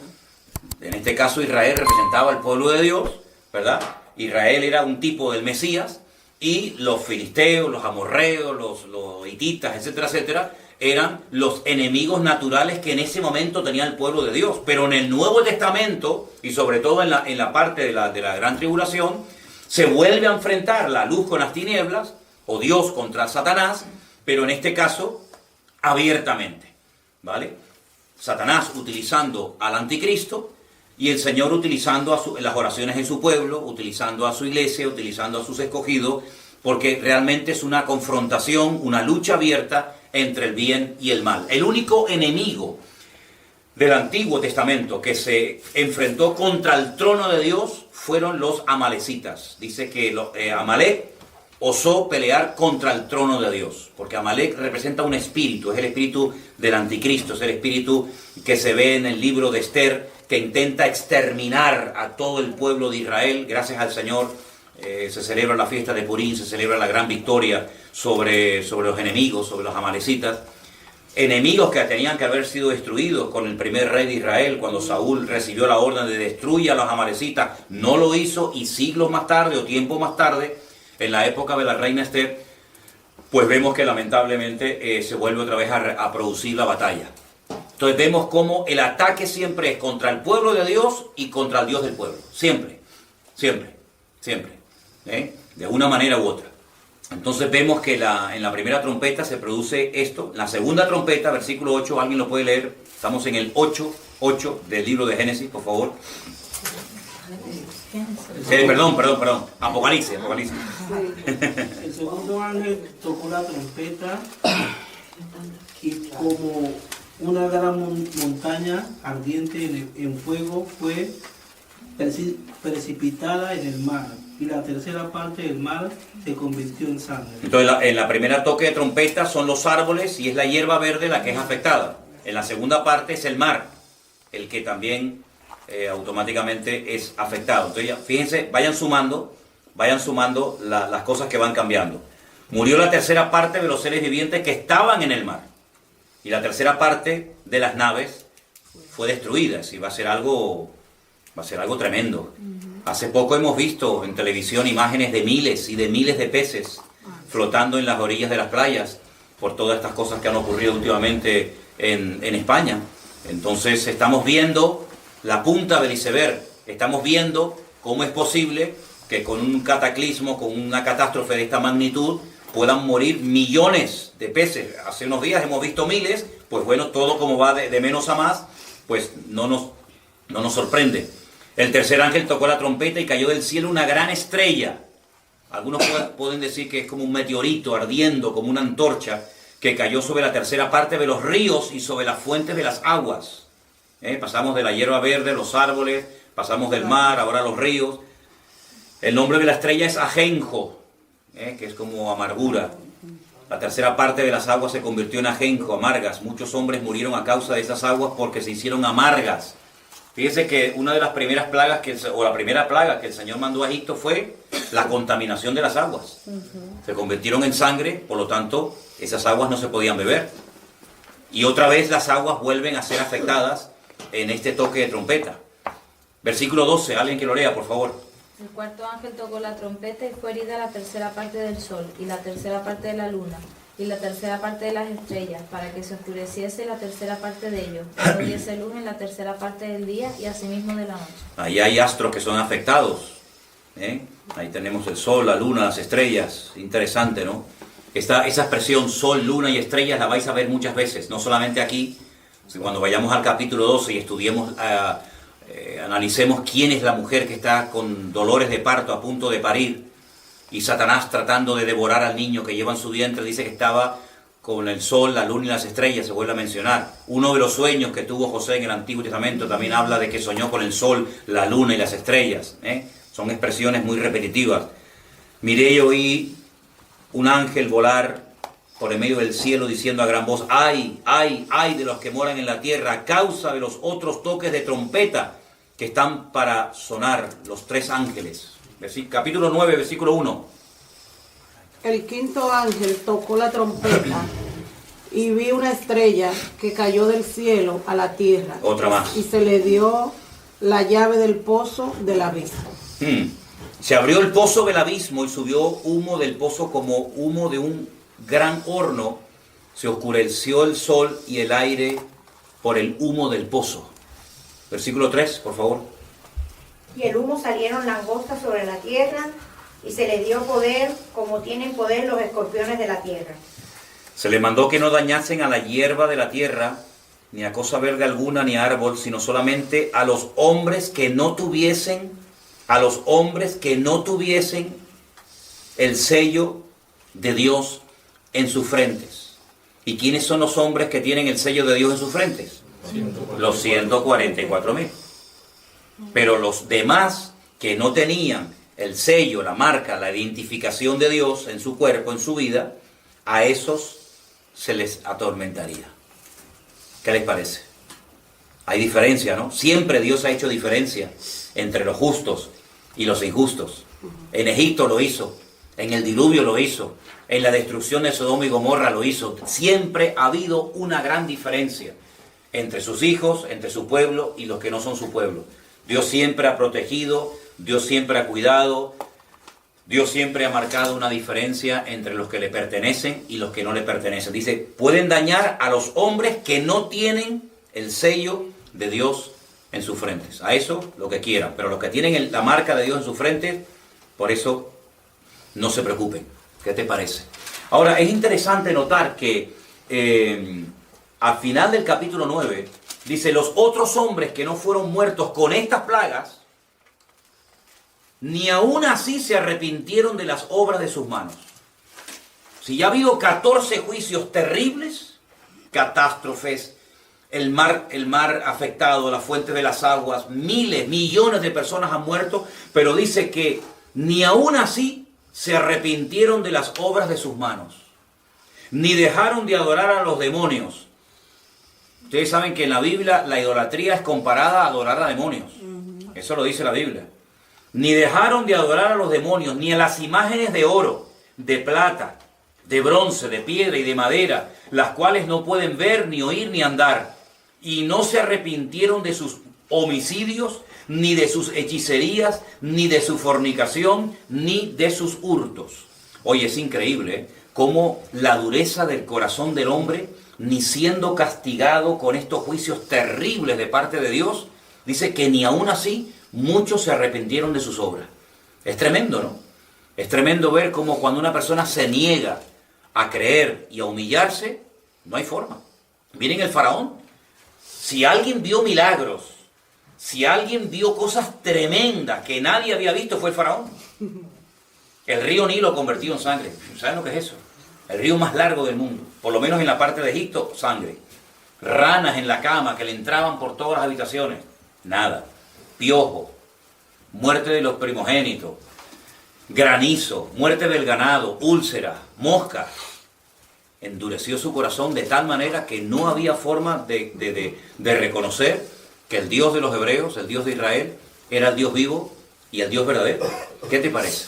En este caso Israel representaba al pueblo de Dios, ¿verdad? Israel era un tipo del Mesías y los filisteos, los amorreos, los hititas, etcétera, etcétera, eran los enemigos naturales que en ese momento tenía el pueblo de Dios. Pero en el Nuevo Testamento, y sobre todo en la parte de la gran tribulación, se vuelve a enfrentar la luz con las tinieblas, o Dios contra Satanás, pero en este caso abiertamente, ¿vale? Satanás utilizando al anticristo y el Señor utilizando las oraciones de su pueblo, utilizando a su iglesia, utilizando a sus escogidos, porque realmente es una confrontación, una lucha abierta entre el bien y el mal. El único enemigo del Antiguo Testamento que se enfrentó contra el trono de Dios fueron los amalecitas. Dice que Amalek osó pelear contra el trono de Dios, porque Amalek representa un espíritu, es el espíritu del anticristo, es el espíritu que se ve en el libro de Esther, que intenta exterminar a todo el pueblo de Israel. Gracias al Señor se celebra la fiesta de Purim, se celebra la gran victoria sobre los enemigos, sobre los amalecitas. Enemigos que tenían que haber sido destruidos con el primer rey de Israel, cuando Saúl recibió la orden de destruir a los amalecitas, no lo hizo, y siglos más tarde o tiempo más tarde, en la época de la reina Esther, pues vemos que lamentablemente se vuelve otra vez a producir la batalla. Entonces vemos cómo el ataque siempre es contra el pueblo de Dios y contra el Dios del pueblo. Siempre, siempre, siempre. De una manera u otra. Entonces vemos que en la primera trompeta se produce esto. En la segunda trompeta, versículo 8, ¿alguien lo puede leer? Estamos en el 8 del libro de Génesis, por favor. Perdón. Apocalipsis. El segundo ángel tocó la trompeta y como una gran montaña ardiente en fuego fue precipitada en el mar, y la tercera parte del mar se convirtió en sangre. Entonces en la primera toque de trompeta son los árboles y es la hierba verde la que es afectada. En la segunda parte es el mar, el que también automáticamente es afectado. Entonces ya, fíjense, vayan sumando las cosas que van cambiando. Murió la tercera parte de los seres vivientes que estaban en el mar, y la tercera parte de las naves fue destruida. Así va a ser algo tremendo. Hace poco hemos visto en televisión imágenes de miles y de miles de peces flotando en las orillas de las playas por todas estas cosas que han ocurrido últimamente en España. Entonces estamos viendo la punta del iceberg, estamos viendo cómo es posible que con un cataclismo, con una catástrofe de esta magnitud, puedan morir millones de peces. Hace unos días hemos visto miles, pues bueno, todo como va de menos a más, pues no nos sorprende. El tercer ángel tocó la trompeta y cayó del cielo una gran estrella. Algunos pueden decir que es como un meteorito ardiendo, como una antorcha, que cayó sobre la tercera parte de los ríos y sobre las fuentes de las aguas. Pasamos de la hierba verde, los árboles, pasamos del mar, ahora los ríos. El nombre de la estrella es ajenjo, que es como amargura. La tercera parte de las aguas se convirtió en ajenjo, amargas. Muchos hombres murieron a causa de esas aguas porque se hicieron amargas. Fíjense que una de las primeras plagas, la primera plaga que el Señor mandó a Egipto fue la contaminación de las aguas. Se convirtieron en sangre, por lo tanto, esas aguas no se podían beber. Y otra vez las aguas vuelven a ser afectadas en este toque de trompeta. Versículo 12, alguien que lo lea, por favor. El cuarto ángel tocó la trompeta y fue herida la tercera parte del sol, y la tercera parte de la luna, y la tercera parte de las estrellas, para que se oscureciese la tercera parte de ellos, y no diese luz en la tercera parte del día y asimismo de la noche. Ahí hay astros que son afectados. Ahí tenemos el sol, la luna, las estrellas. Interesante, ¿no? Esa expresión sol, luna y estrellas la vais a ver muchas veces, no solamente aquí. Cuando vayamos al capítulo 12 y estudiemos, analicemos quién es la mujer que está con dolores de parto a punto de parir, y Satanás tratando de devorar al niño que lleva en su vientre, dice que estaba con el sol, la luna y las estrellas, se vuelve a mencionar. Uno de los sueños que tuvo José en el Antiguo Testamento también habla de que soñó con el sol, la luna y las estrellas. Son expresiones muy repetitivas. Miré y oí un ángel volar por en medio del cielo diciendo a gran voz: ¡ay, ay, ay de los que moran en la tierra a causa de los otros toques de trompeta que están para sonar, los tres ángeles! Capítulo 9, versículo 1. El quinto ángel tocó la trompeta y vi una estrella que cayó del cielo a la tierra. Otra más. Y se le dio la llave del pozo del abismo. Se abrió el pozo del abismo y subió humo del pozo como humo de un gran horno. Se oscureció el sol y el aire por el humo del pozo. Versículo 3, por favor. Y el humo salieron langostas sobre la tierra, y se le dio poder, como tienen poder los escorpiones de la tierra. Se le mandó que no dañasen a la hierba de la tierra, ni a cosa verde alguna, ni a árbol, sino solamente a los hombres que no tuviesen, el sello de Dios en sus frentes. ¿Y quiénes son los hombres que tienen el sello de Dios en sus frentes? Los 144.000. Pero los demás que no tenían el sello, la marca, la identificación de Dios en su cuerpo, en su vida, a esos se les atormentaría. ¿Qué les parece? Hay diferencia, ¿no? Siempre Dios ha hecho diferencia entre los justos y los injustos. En Egipto lo hizo, en el diluvio lo hizo, en la destrucción de Sodoma y Gomorra lo hizo. Siempre ha habido una gran diferencia entre sus hijos, entre su pueblo y los que no son su pueblo. Dios siempre ha protegido, Dios siempre ha cuidado, Dios siempre ha marcado una diferencia entre los que le pertenecen y los que no le pertenecen. Dice, pueden dañar a los hombres que no tienen el sello de Dios en sus frentes. A eso lo que quieran, pero los que tienen la marca de Dios en sus frentes, por eso no se preocupen. ¿Qué te parece? Ahora, es interesante notar que al final del capítulo 9, dice, los otros hombres que no fueron muertos con estas plagas, ni aún así se arrepintieron de las obras de sus manos. Si ya ha habido 14 juicios terribles, catástrofes, el mar afectado, la fuente de las aguas, miles, millones de personas han muerto, pero dice que ni aún así se arrepintieron de las obras de sus manos, ni dejaron de adorar a los demonios. Ustedes saben que en la Biblia la idolatría es comparada a adorar a demonios. Eso lo dice la Biblia. Ni dejaron de adorar a los demonios, ni a las imágenes de oro, de plata, de bronce, de piedra y de madera, las cuales no pueden ver, ni oír, ni andar. Y no se arrepintieron de sus homicidios, ni de sus hechicerías, ni de su fornicación, ni de sus hurtos. Oye, es increíble, cómo la dureza del corazón del hombre, ni siendo castigado con estos juicios terribles de parte de Dios, dice que ni aún así muchos se arrepintieron de sus obras. Es tremendo, ¿no? Es tremendo ver cómo cuando una persona se niega a creer y a humillarse, no hay forma. Miren el faraón. Si alguien vio milagros, si alguien vio cosas tremendas que nadie había visto, fue el faraón. El río Nilo convertido en sangre. ¿Saben lo que es eso? El río más largo del mundo. Por lo menos en la parte de Egipto, sangre. Ranas en la cama que le entraban por todas las habitaciones. Nada. Piojo, muerte de los primogénitos, granizo, muerte del ganado, úlceras, moscas. Endureció su corazón de tal manera que no había forma de reconocer que el Dios de los hebreos, el Dios de Israel, era el Dios vivo y el Dios verdadero. ¿Qué te parece?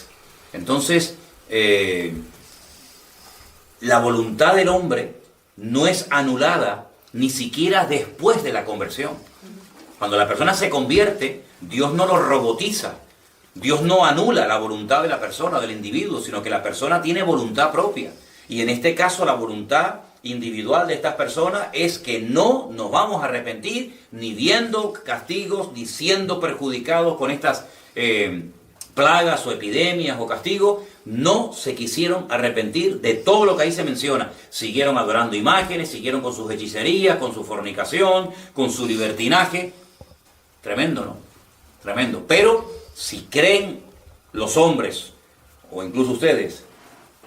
Entonces, la voluntad del hombre no es anulada ni siquiera después de la conversión. Cuando la persona se convierte, Dios no lo robotiza. Dios no anula la voluntad de la persona, del individuo, sino que la persona tiene voluntad propia. Y en este caso la voluntad individual de estas personas es que no nos vamos a arrepentir ni viendo castigos, ni siendo perjudicados con estas plagas o epidemias o castigos. No se quisieron arrepentir de todo lo que ahí se menciona. Siguieron adorando imágenes, siguieron con sus hechicerías, con su fornicación, con su libertinaje. Tremendo, ¿no? Tremendo. Pero si creen los hombres, o incluso ustedes,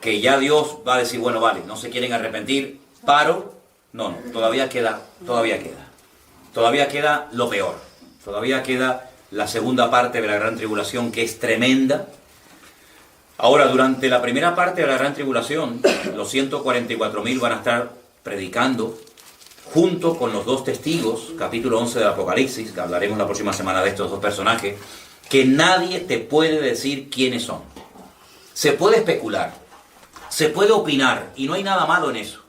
que ya Dios va a decir, bueno, vale, no se quieren arrepentir, paro. No, todavía queda lo peor. Todavía queda la segunda parte de la gran tribulación, que es tremenda. Ahora, durante la primera parte de la gran tribulación, los 144.000 van a estar predicando junto con los dos testigos, capítulo 11 del Apocalipsis, que hablaremos la próxima semana de estos dos personajes, que nadie te puede decir quiénes son. Se puede especular, se puede opinar, y no hay nada malo en eso.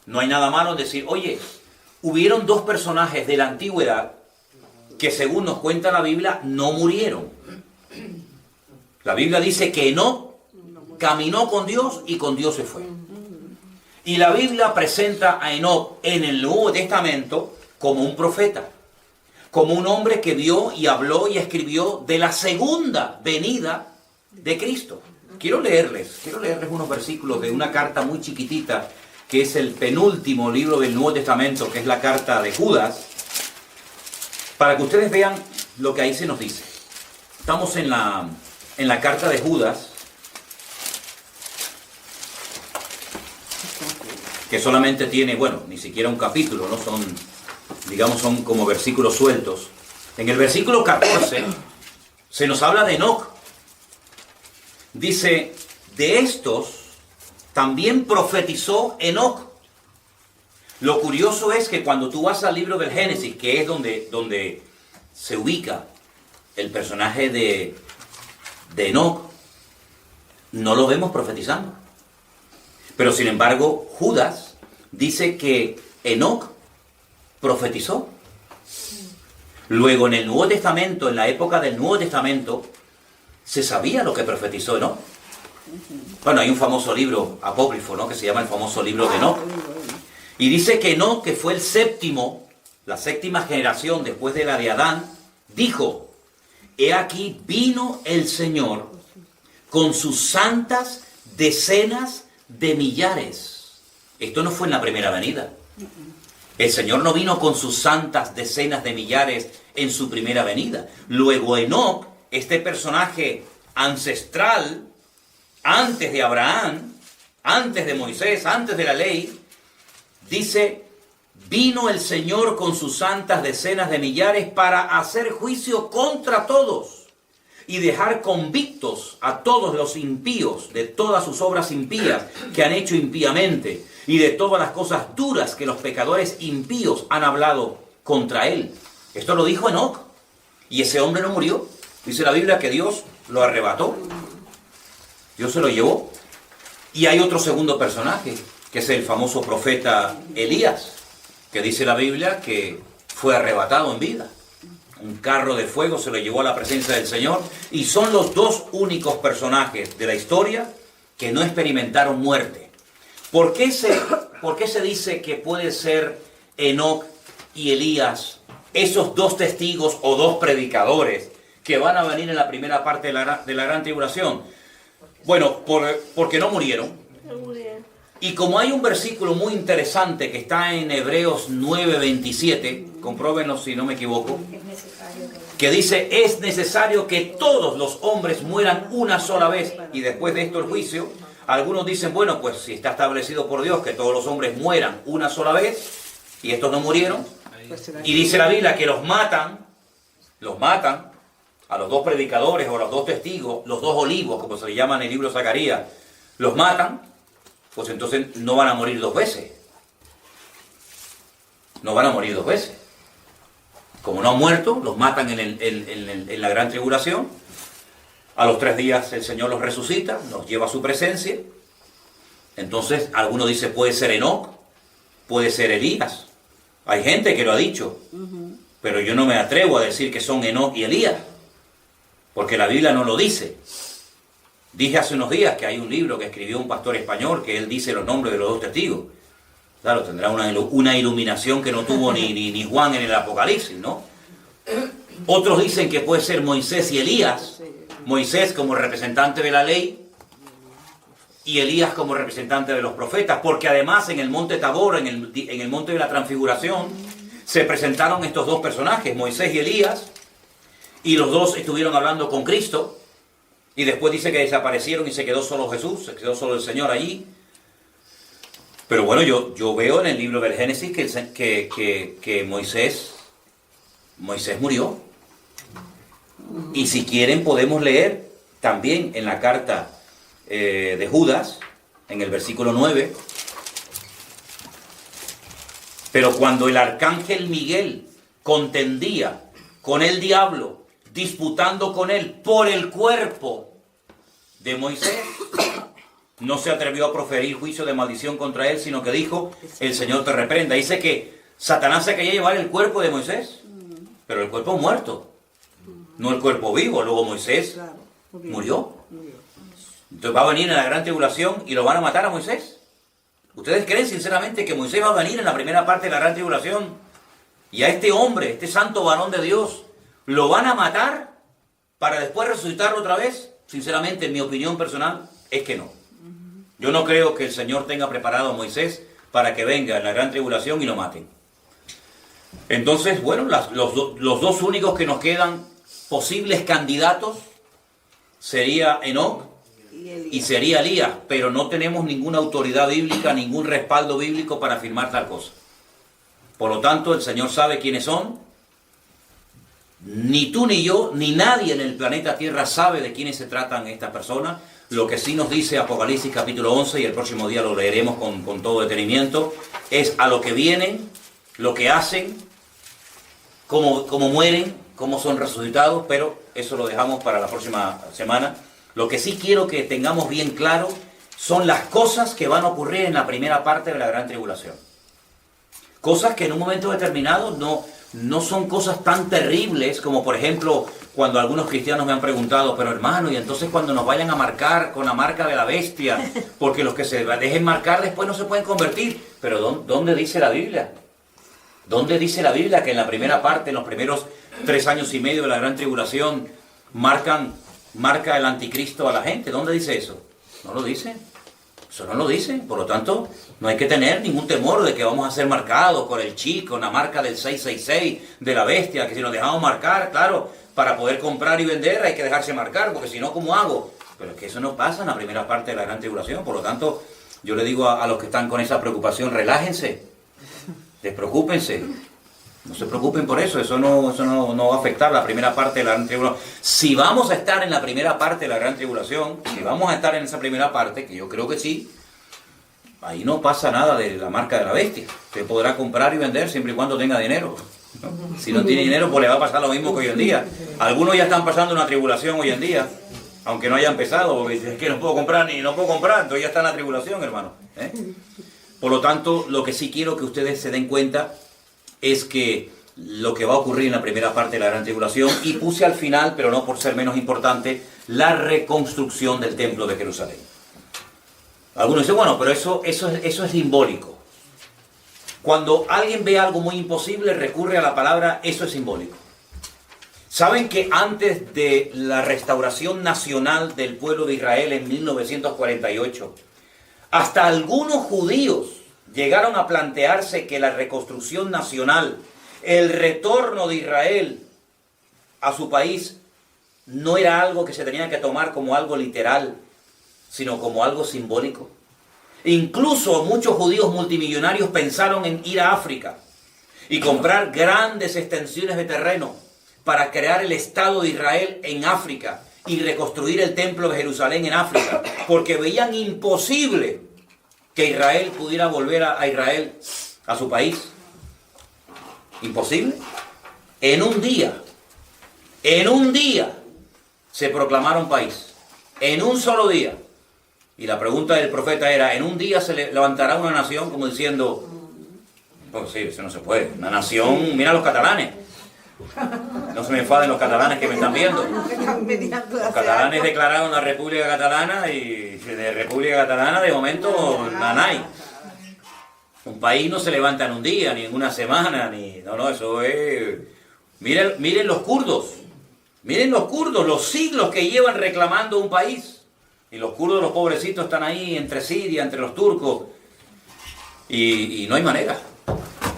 No hay nada malo en decir, oye, hubieron dos personajes de la antigüedad que, según nos cuenta la Biblia, no murieron. La Biblia dice que Enoc caminó con Dios y con Dios se fue. Y la Biblia presenta a Enoc en el Nuevo Testamento como un profeta, como un hombre que vio y habló y escribió de la segunda venida de Cristo. Quiero leerles unos versículos de una carta muy chiquitita, que es el penúltimo libro del Nuevo Testamento, que es la carta de Judas, para que ustedes vean lo que ahí se nos dice. Estamos en la carta de Judas, que solamente tiene, bueno, ni siquiera un capítulo, ¿no? Son como versículos sueltos. En el versículo 14 se nos habla de Enoc. Dice, de estos también profetizó Enoc, Lo curioso es que cuando tú vas al libro del Génesis, que es donde se ubica el personaje de Enoc, no lo vemos profetizando. Pero sin embargo, Judas dice que Enoc profetizó. Luego en el Nuevo Testamento, en la época del Nuevo Testamento, se sabía lo que profetizó Enoc. Bueno, hay un famoso libro apócrifo, ¿no?, que se llama el famoso libro de Enoc. Y dice que Enoc, que fue el séptimo, la séptima generación después de la de Adán, dijo: he aquí vino el Señor con sus santas decenas de millares. Esto no fue en la primera venida. El Señor no vino con sus santas decenas de millares en su primera venida. Luego Enoc, este personaje ancestral, antes de Abraham, antes de Moisés, antes de la ley, dice: vino el Señor con sus santas decenas de millares para hacer juicio contra todos y dejar convictos a todos los impíos de todas sus obras impías que han hecho impíamente y de todas las cosas duras que los pecadores impíos han hablado contra él. Esto lo dijo Enoc, y ese hombre no murió. Dice la Biblia que Dios lo arrebató, Dios se lo llevó. Y hay otro segundo personaje, que es el famoso profeta Elías, que dice la Biblia que fue arrebatado en vida. Un carro de fuego se lo llevó a la presencia del Señor, y son los dos únicos personajes de la historia que no experimentaron muerte. ¿Por qué se dice que puede ser Enoc y Elías esos dos testigos o dos predicadores que van a venir en la primera parte de la gran tribulación? Bueno, porque no murieron. Y como hay un versículo muy interesante que está en Hebreos 9:27, compróbenlo si no me equivoco, que dice: es necesario que todos los hombres mueran una sola vez y después de esto el juicio. Algunos dicen, bueno, pues si está establecido por Dios que todos los hombres mueran una sola vez y estos no murieron, y dice la Biblia que los matan a los dos predicadores o a los dos testigos, los dos olivos, como se le llama en el libro de Zacarías, los matan, pues entonces no van a morir dos veces. No van a morir dos veces. Como no han muerto, los matan en la gran tribulación. A los 3 días el Señor los resucita, los lleva a su presencia. Entonces, algunos dicen, puede ser Enoc, puede ser Elías. Hay gente que lo ha dicho, pero yo no me atrevo a decir que son Enoc y Elías, porque la Biblia no lo dice. Dije hace unos días que hay un libro que escribió un pastor español que él dice los nombres de los dos testigos. Claro, tendrá una iluminación que no tuvo ni Juan en el Apocalipsis, ¿no? Otros dicen que puede ser Moisés y Elías. Moisés como representante de la ley y Elías como representante de los profetas, porque además en el monte Tabor, en el monte de la transfiguración, se presentaron estos dos personajes, Moisés y Elías, y los dos estuvieron hablando con Cristo, y después dice que desaparecieron y se quedó solo Jesús, se quedó solo el Señor allí. Pero bueno, yo veo en el libro del Génesis que Moisés murió. Y si quieren podemos leer también en la carta de Judas, en el versículo 9. Pero cuando el arcángel Miguel contendía con el diablo, disputando con él por el cuerpo de Moisés, no se atrevió a proferir juicio de maldición contra él, sino que dijo: el Señor te reprenda. Dice que Satanás se quería llevar el cuerpo de Moisés, pero el cuerpo muerto, no el cuerpo vivo. Luego Moisés murió. Entonces va a venir en la gran tribulación y lo van a matar a Moisés. ¿Ustedes creen sinceramente que Moisés va a venir en la primera parte de la gran tribulación y a este hombre, este santo varón de Dios, lo van a matar para después resucitarlo otra vez? Sinceramente, en mi opinión personal, es que no. Yo no creo que el Señor tenga preparado a Moisés para que venga en la gran tribulación y lo maten. Entonces, bueno, los dos únicos que nos quedan posibles candidatos sería Enoc y sería Elías, pero no tenemos ninguna autoridad bíblica, ningún respaldo bíblico para afirmar tal cosa. Por lo tanto, el Señor sabe quiénes son. Ni tú ni yo, ni nadie en el planeta Tierra sabe de quiénes se tratan estas personas. Lo que sí nos dice Apocalipsis capítulo 11, y el próximo día lo leeremos con todo detenimiento, es a lo que vienen, lo que hacen, cómo mueren, cómo son resucitados, pero eso lo dejamos para la próxima semana. Lo que sí quiero que tengamos bien claro son las cosas que van a ocurrir en la primera parte de la gran tribulación. Cosas que en un momento determinado no son cosas tan terribles como, por ejemplo, cuando algunos cristianos me han preguntado, pero hermano, y entonces cuando nos vayan a marcar con la marca de la bestia, porque los que se dejen marcar después no se pueden convertir. Pero ¿dónde dice la Biblia? ¿Dónde dice la Biblia que en la primera parte, en los primeros 3 años y medio de la gran tribulación, marca el anticristo a la gente? ¿Dónde dice eso? No lo dice. Eso no lo dice. Por lo tanto, no hay que tener ningún temor de que vamos a ser marcados con el chip, con la marca del 666 de la bestia, que si nos dejamos marcar, claro, para poder comprar y vender hay que dejarse marcar, porque si no, ¿cómo hago? Pero es que eso no pasa en la primera parte de la gran tribulación. Por lo tanto, yo le digo a los que están con esa preocupación, relájense, despreocúpense. No se preocupen por eso, eso no va a afectar la primera parte de la gran tribulación. Si vamos a estar en la primera parte de la gran tribulación, si vamos a estar en esa primera parte, que yo creo que sí, ahí no pasa nada de la marca de la bestia. Usted podrá comprar y vender siempre y cuando tenga dinero, ¿no? Si no tiene dinero, pues le va a pasar lo mismo que hoy en día. Algunos ya están pasando una tribulación hoy en día, aunque no haya empezado, porque dicen, es que no puedo comprar, entonces ya está en la tribulación, hermano. Por lo tanto, lo que sí quiero que ustedes se den cuenta es que lo que va a ocurrir en la primera parte de la gran tribulación, y puse al final, pero no por ser menos importante, la reconstrucción del templo de Jerusalén. Algunos dicen, bueno, pero eso es simbólico. Cuando alguien ve algo muy imposible, recurre a la palabra eso es simbólico. ¿Saben que antes de la restauración nacional del pueblo de Israel en 1948, hasta algunos judíos llegaron a plantearse que la reconstrucción nacional, el retorno de Israel a su país, no era algo que se tenía que tomar como algo literal, sino como algo simbólico? Incluso muchos judíos multimillonarios pensaron en ir a África y comprar grandes extensiones de terreno para crear el Estado de Israel en África y reconstruir el templo de Jerusalén en África, porque veían imposible que Israel pudiera volver a Israel, a su país. Imposible. En un día se proclamaron país. En un solo día. Y la pregunta del profeta era, ¿en un día se levantará una nación? Como diciendo, pues sí, eso no se puede. Una nación, mira los catalanes. No se me enfaden los catalanes que me están viendo. Los catalanes declararon la República Catalana y de República Catalana de momento nada hay. Un país no se levanta en un día, ni en una semana, no, eso es... Miren los kurdos. Miren los kurdos, los siglos que llevan reclamando un país. Y los kurdos, los pobrecitos, están ahí entre Siria, entre los turcos. Y no hay manera.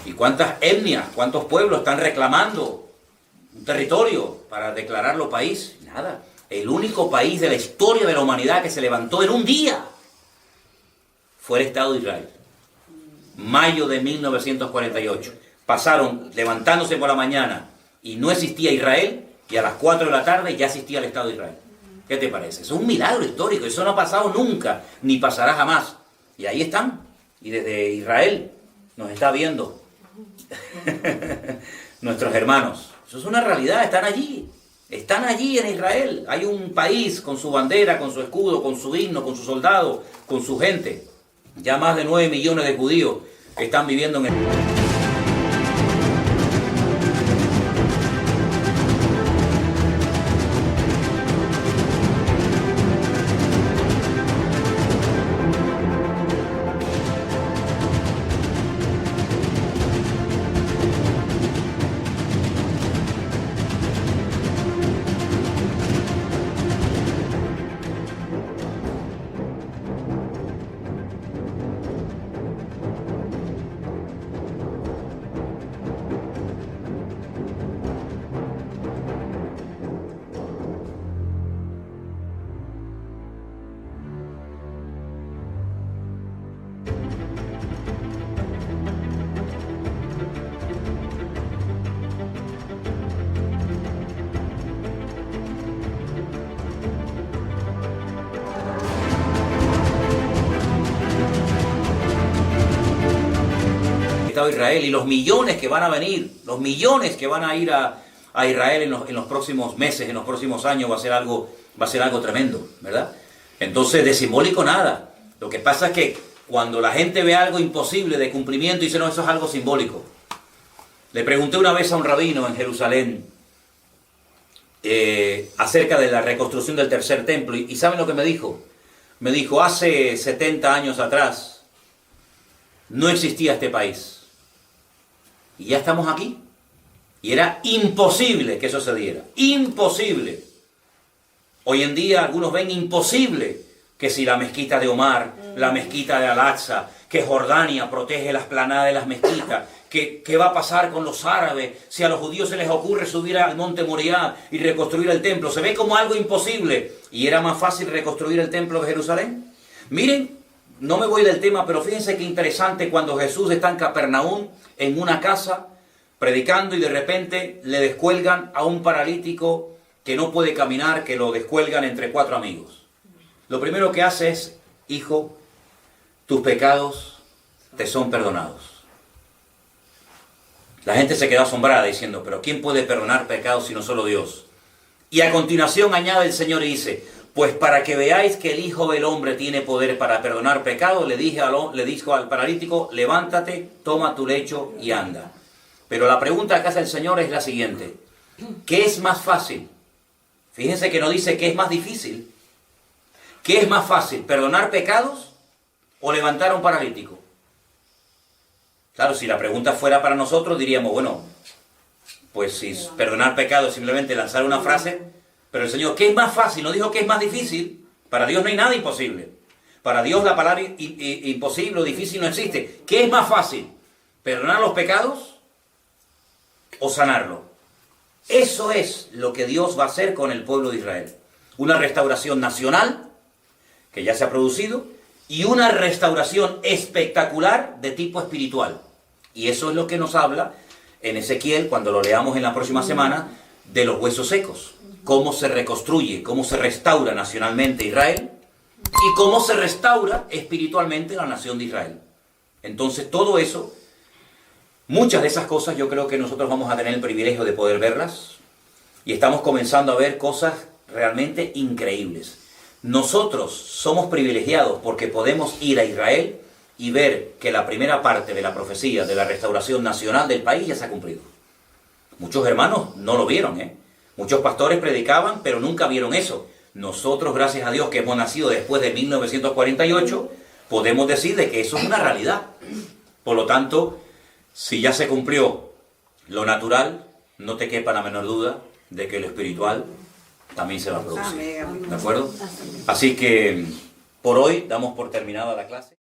¿Y cuántas etnias, cuántos pueblos están reclamando un territorio para declararlo país? Nada. El único país de la historia de la humanidad que se levantó en un día fue el Estado de Israel. Mayo de 1948. Pasaron levantándose por la mañana y no existía Israel, y a las 4 de la tarde ya existía el Estado de Israel. ¿Qué te parece? Eso es un milagro histórico, eso no ha pasado nunca, ni pasará jamás. Y ahí están, y desde Israel nos está viendo nuestros hermanos. Eso es una realidad, están allí en Israel. Hay un país con su bandera, con su escudo, con su himno, con sus soldados, con su gente. Ya más de 9 millones de judíos están viviendo en el... Estado de Israel y los millones que van a venir, los millones que van a ir a Israel en los próximos meses, en los próximos años, va a ser algo tremendo, ¿verdad? Entonces, de simbólico nada. Lo que pasa es que cuando la gente ve algo imposible de cumplimiento, dice, no, eso es algo simbólico. Le pregunté una vez a un rabino en Jerusalén acerca de la reconstrucción del tercer templo, y ¿saben lo que me dijo? Me dijo, hace 70 años atrás no existía este país. Y ya estamos aquí. Y era imposible que eso se diera. Imposible. Hoy en día algunos ven imposible que si la mezquita de Omar, la mezquita de Al-Aqsa, que Jordania protege la explanada de las mezquitas, ¿qué va a pasar con los árabes si a los judíos se les ocurre subir al monte Moriah y reconstruir el templo? Se ve como algo imposible. ¿Y era más fácil reconstruir el templo de Jerusalén? Miren, no me voy del tema, pero fíjense qué interesante cuando Jesús está en Capernaum, en una casa, predicando, y de repente le descuelgan a un paralítico que no puede caminar, que lo descuelgan entre 4 amigos. Lo primero que hace es, hijo, tus pecados te son perdonados. La gente se quedó asombrada diciendo, pero ¿quién puede perdonar pecados sino solo Dios? Y a continuación añade el Señor y dice, pues para que veáis que el Hijo del Hombre tiene poder para perdonar pecados, le dijo al paralítico, levántate, toma tu lecho y anda. Pero la pregunta que hace el Señor es la siguiente, ¿qué es más fácil? Fíjense que no dice qué es más difícil. ¿Qué es más fácil, perdonar pecados o levantar a un paralítico? Claro, si la pregunta fuera para nosotros, diríamos, bueno, pues si perdonar pecados es simplemente lanzar una frase, pero el Señor, ¿qué es más fácil? No dijo que es más difícil. Para Dios no hay nada imposible. Para Dios la palabra imposible o difícil no existe. ¿Qué es más fácil? ¿Perdonar los pecados o sanarlo? Eso es lo que Dios va a hacer con el pueblo de Israel. Una restauración nacional, que ya se ha producido, y una restauración espectacular de tipo espiritual. Y eso es lo que nos habla en Ezequiel, cuando lo leamos en la próxima semana, de los huesos secos. Cómo se reconstruye, cómo se restaura nacionalmente Israel, y cómo se restaura espiritualmente la nación de Israel. Entonces todo eso, muchas de esas cosas yo creo que nosotros vamos a tener el privilegio de poder verlas, y estamos comenzando a ver cosas realmente increíbles. Nosotros somos privilegiados porque podemos ir a Israel y ver que la primera parte de la profecía de la restauración nacional del país ya se ha cumplido. Muchos hermanos no lo vieron, Muchos pastores predicaban, pero nunca vieron eso. Nosotros, gracias a Dios que hemos nacido después de 1948, podemos decir de que eso es una realidad. Por lo tanto, si ya se cumplió lo natural, no te quepa la menor duda de que lo espiritual también se va a producir. ¿De acuerdo? Así que por hoy damos por terminada la clase.